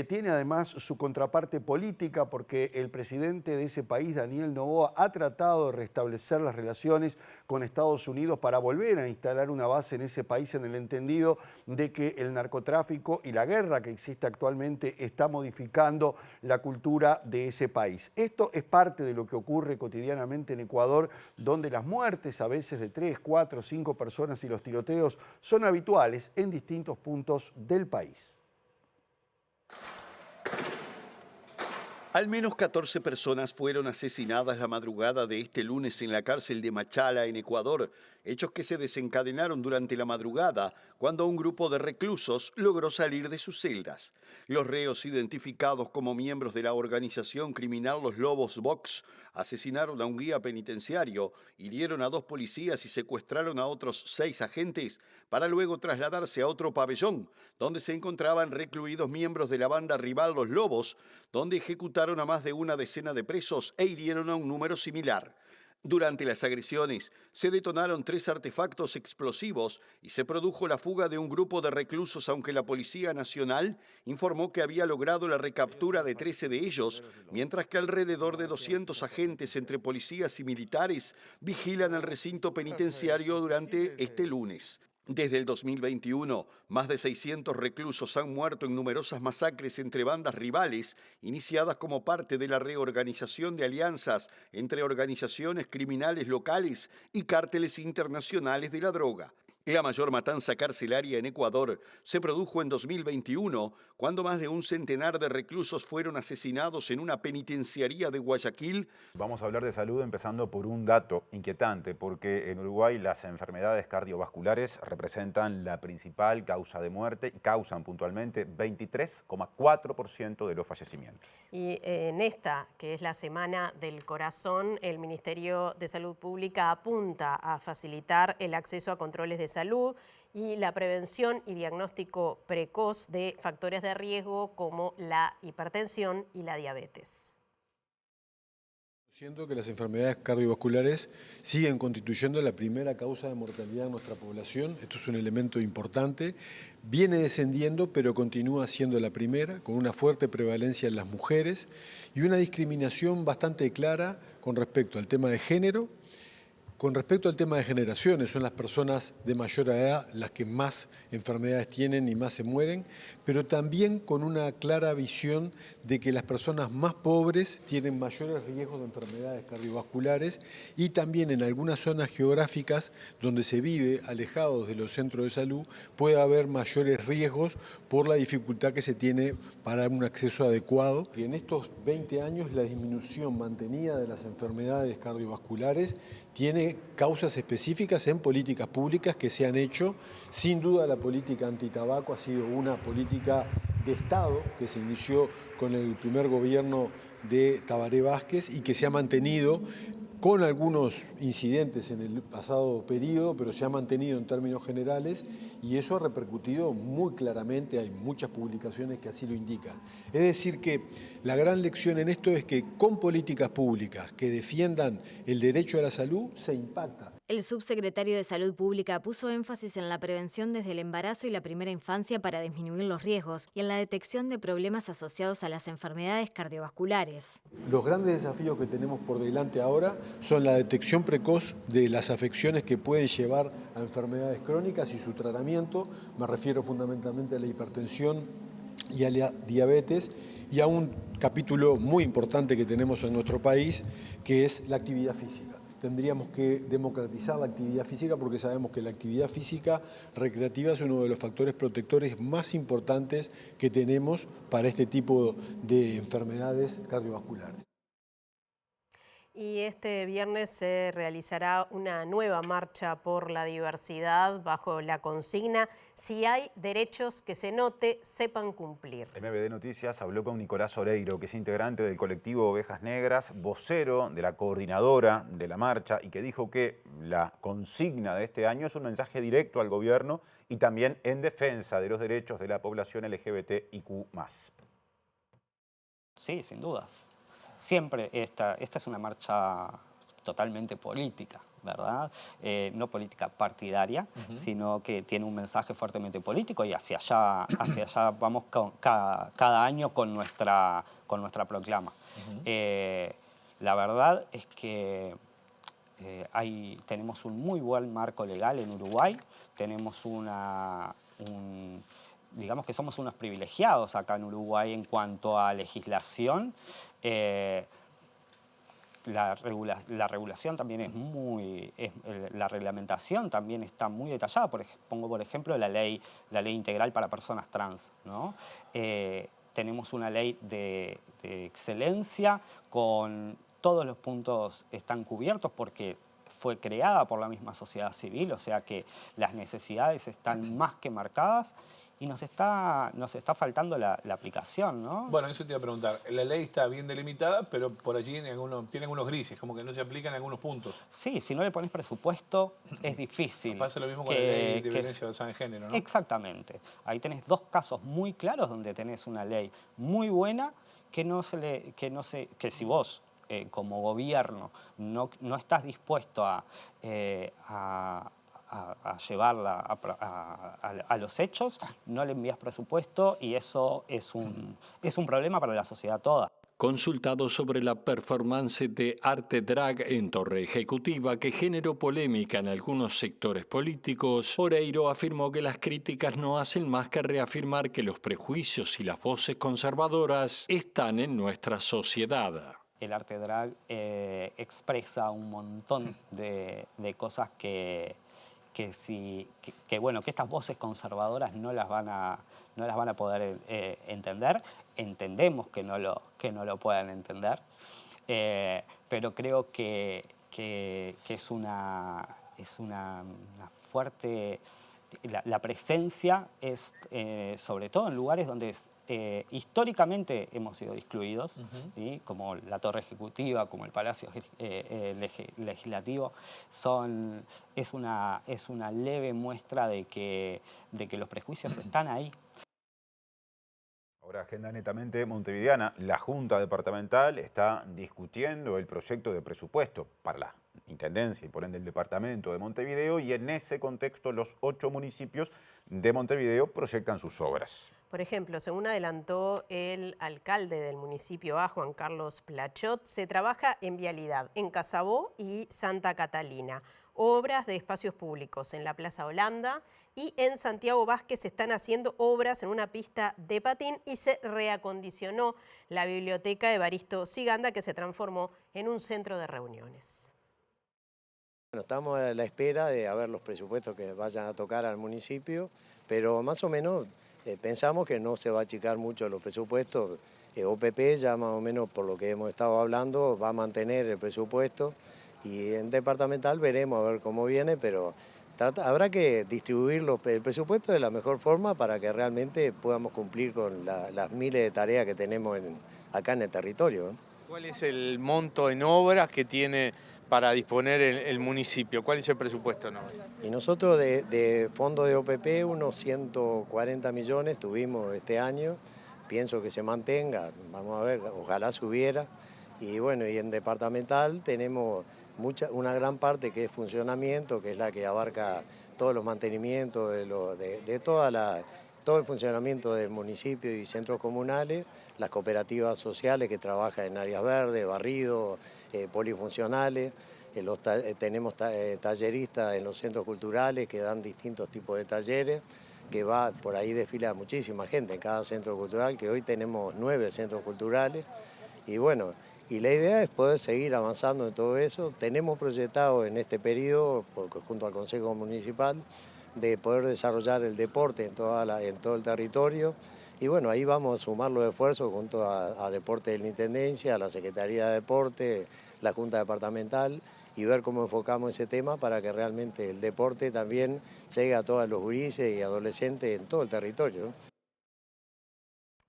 tiene además su contraparte política porque el presidente de ese país, Daniel Noboa, ha tratado de restablecer las relaciones con Estados Unidos para volver a instalar una base en ese país en el entendido de que el narcotráfico y la guerra que existe actualmente está modificando la cultura de ese país. Esto es parte de lo que ocurre cotidianamente en Ecuador, donde las muertes a veces de 3, 4, 5 personas y los tiroteos son habituales en distintos puntos del país. Al menos 14 personas fueron asesinadas la madrugada de este lunes en la cárcel de Machala, en Ecuador, hechos que se desencadenaron durante la madrugada cuando un grupo de reclusos logró salir de sus celdas. Los reos, identificados como miembros de la organización criminal Los Lobos Box, asesinaron a un guía penitenciario, hirieron a 2 policías y secuestraron a otros 6 agentes para luego trasladarse a otro pabellón, donde se encontraban recluidos miembros de la banda rival Los Lobos, donde ejecutaron a más de una decena de presos e hirieron a un número similar. Durante las agresiones se detonaron 3 artefactos explosivos y se produjo la fuga de un grupo de reclusos, aunque la Policía Nacional informó que había logrado la recaptura de 13 de ellos, mientras que alrededor de 200 agentes entre policías y militares vigilan el recinto penitenciario durante este lunes. Desde el 2021, más de 600 reclusos han muerto en numerosas masacres entre bandas rivales, iniciadas como parte de la reorganización de alianzas entre organizaciones criminales locales y cárteles internacionales de la droga. La mayor matanza carcelaria en Ecuador se produjo en 2021, cuando más de un centenar de reclusos fueron asesinados en una penitenciaría de Guayaquil. Vamos a hablar de salud empezando por un dato inquietante, porque en Uruguay las enfermedades cardiovasculares representan la principal causa de muerte y causan puntualmente 23,4% de los fallecimientos. Y en esta, que es la Semana del Corazón, el Ministerio de Salud Pública apunta a facilitar el acceso a controles de salud y la prevención y diagnóstico precoz de factores de riesgo como la hipertensión y la diabetes. Siento que las enfermedades cardiovasculares siguen constituyendo la primera causa de mortalidad en nuestra población. Esto es un elemento importante. Viene descendiendo, pero continúa siendo la primera, con una fuerte prevalencia en las mujeres y una discriminación bastante clara con respecto al tema de género. Con respecto al tema de generaciones, son las personas de mayor edad las que más enfermedades tienen y más se mueren, pero también con una clara visión de que las personas más pobres tienen mayores riesgos de enfermedades cardiovasculares y también en algunas zonas geográficas donde se vive alejados de los centros de salud puede haber mayores riesgos por la dificultad que se tiene para un acceso adecuado. Y en estos 20 años la disminución mantenida de las enfermedades cardiovasculares tiene causas específicas en políticas públicas que se han hecho. Sin duda la política antitabaco ha sido una política de Estado que se inició con el primer gobierno de Tabaré Vázquez y que se ha mantenido con algunos incidentes en el pasado periodo, pero se ha mantenido en términos generales y eso ha repercutido muy claramente, hay muchas publicaciones que así lo indican. Es decir que la gran lección en esto es que con políticas públicas que defiendan el derecho a la salud se impacta. El subsecretario de Salud Pública puso énfasis en la prevención desde el embarazo y la primera infancia para disminuir los riesgos y en la detección de problemas asociados a las enfermedades cardiovasculares. Los grandes desafíos que tenemos por delante ahora son la detección precoz de las afecciones que pueden llevar a enfermedades crónicas y su tratamiento. Me refiero fundamentalmente a la hipertensión y a la diabetes y a un capítulo muy importante que tenemos en nuestro país, que es la actividad física. Tendríamos que democratizar la actividad física porque sabemos que la actividad física recreativa es uno de los factores protectores más importantes que tenemos para este tipo de enfermedades cardiovasculares. Y este viernes se realizará una nueva marcha por la diversidad bajo la consigna "Si hay derechos que se note, sepan cumplir". MBD Noticias habló con Nicolás Oreiro, que es integrante del colectivo Ovejas Negras, vocero de la coordinadora de la marcha y que dijo que la consigna de este año es un mensaje directo al gobierno y también en defensa de los derechos de la población LGBTIQ+. Sí, sin dudas. Siempre esta es una marcha totalmente política, ¿verdad? No política partidaria, sino que tiene un mensaje fuertemente político y hacia allá vamos cada año con nuestra proclama. La verdad es que tenemos un muy buen marco legal en Uruguay, tenemos digamos que somos unos privilegiados acá en Uruguay en cuanto a legislación. La regulación también la reglamentación también está muy detallada. Pongo por ejemplo la ley integral para personas trans, ¿no? tenemos una ley de excelencia, con todos los puntos están cubiertos porque fue creada por la misma sociedad civil, o sea que las necesidades están más que marcadas y nos está faltando la aplicación, ¿no? Bueno, eso te iba a preguntar. La ley está bien delimitada, pero por allí tiene algunos grises, como que no se aplican en algunos puntos. Sí, si no le pones presupuesto es difícil. Pasa lo mismo con la ley de violencia basada en género, ¿no? Exactamente. Ahí tenés dos casos muy claros donde tenés una ley muy buena que si vos como gobierno no estás dispuesto a llevarla a los hechos, no le envías presupuesto y eso es un problema para la sociedad toda. Consultado sobre la performance de Arte Drag en Torre Ejecutiva que generó polémica en algunos sectores políticos, Oreiro afirmó que las críticas no hacen más que reafirmar que los prejuicios y las voces conservadoras están en nuestra sociedad. El arte drag expresa un montón de cosas que estas voces conservadoras no las van a poder entender. Entendemos que no lo puedan entender, pero creo que es una fuerte... La presencia es, sobre todo en lugares donde históricamente hemos sido excluidos, ¿sí? Como la Torre Ejecutiva, como el Palacio Legislativo, es una leve muestra de que los prejuicios están ahí. Ahora, agenda netamente montevideana. La Junta Departamental está discutiendo el proyecto de presupuesto para la Intendencia y por ende el Departamento de Montevideo, y en ese contexto los 8 municipios de Montevideo proyectan sus obras. Por ejemplo, según adelantó el alcalde del municipio A, Juan Carlos Plachot, se trabaja en vialidad en Casabó y Santa Catalina, obras de espacios públicos en la Plaza Holanda, y en Santiago Vázquez se están haciendo obras en una pista de patín y se reacondicionó la biblioteca de Evaristo Ciganda, que se transformó en un centro de reuniones. Bueno, estamos a la espera de ver los presupuestos que vayan a tocar al municipio, pero más o menos pensamos que no se va a achicar mucho los presupuestos. OPP ya más o menos, por lo que hemos estado hablando, va a mantener el presupuesto, y en departamental veremos a ver cómo viene, pero habrá que distribuir el presupuesto de la mejor forma para que realmente podamos cumplir con las miles de tareas que tenemos acá en el territorio. ¿Cuál es el monto en obras que tiene para disponer el municipio? ¿Cuál es el presupuesto en obras? Y nosotros de fondo de OPP unos 140 millones tuvimos este año, pienso que se mantenga, vamos a ver, ojalá subiera. Y bueno, y en departamental tenemos una gran parte que es funcionamiento, que es la que abarca todos los mantenimientos todo el funcionamiento del municipio y centros comunales, las cooperativas sociales que trabajan en áreas verdes, barrido, polifuncionales, tenemos talleristas en los centros culturales que dan distintos tipos de talleres, que por ahí desfila muchísima gente en cada centro cultural, que hoy tenemos 9 centros culturales, y bueno, y la idea es poder seguir avanzando en todo eso. Tenemos proyectado en este periodo, junto al Consejo Municipal, de poder desarrollar el deporte en todo el territorio. Y bueno, ahí vamos a sumar los esfuerzos junto a Deporte de la Intendencia, a la Secretaría de Deporte, la Junta Departamental, y ver cómo enfocamos ese tema para que realmente el deporte también llegue a todos los gurises y adolescentes en todo el territorio, ¿no?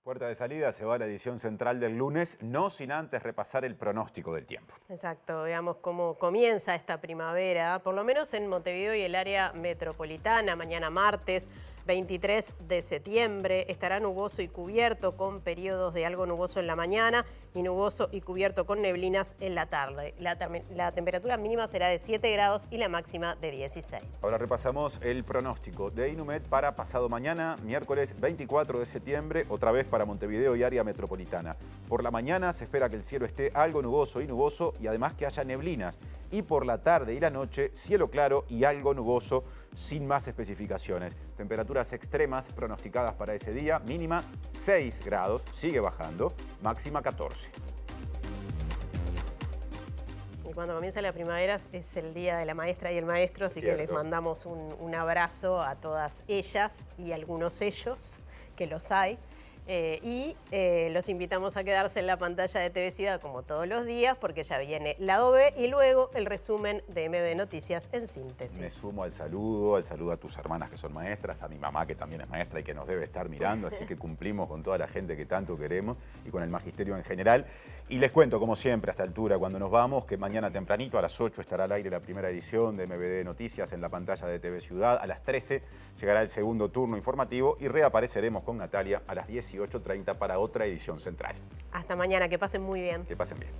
Puerta de salida, se va a la edición central del lunes, no sin antes repasar el pronóstico del tiempo. Exacto, veamos cómo comienza esta primavera, por lo menos en Montevideo y el área metropolitana. Mañana martes 23 de septiembre estará nuboso y cubierto, con periodos de algo nuboso en la mañana y nuboso y cubierto con neblinas en la tarde. La temperatura mínima será de 7 grados y la máxima de 16. Ahora repasamos el pronóstico de Inumet para pasado mañana, miércoles 24 de septiembre, otra vez para Montevideo y área metropolitana. Por la mañana se espera que el cielo esté algo nuboso y además que haya neblinas. Y por la tarde y la noche, cielo claro y algo nuboso, sin más especificaciones. Temperaturas extremas pronosticadas para ese día, mínima 6 grados, sigue bajando, máxima 14. Y cuando comienza la primavera es el día de la maestra y el maestro, así que les mandamos un abrazo a todas ellas y algunos ellos, que los hay. Los invitamos a quedarse en la pantalla de TV Ciudad como todos los días, porque ya viene la OVE y luego el resumen de MD Noticias en síntesis. Me sumo al saludo a tus hermanas que son maestras, a mi mamá que también es maestra y que nos debe estar mirando, así que cumplimos con toda la gente que tanto queremos y con el magisterio en general. Y les cuento, como siempre, a esta altura, cuando nos vamos, que mañana tempranito a las 8 estará al aire la primera edición de MBD Noticias en la pantalla de TV Ciudad. A las 13 llegará el segundo turno informativo y reapareceremos con Natalia a las 18:30 para otra edición central. Hasta mañana, que pasen muy bien. Que pasen bien.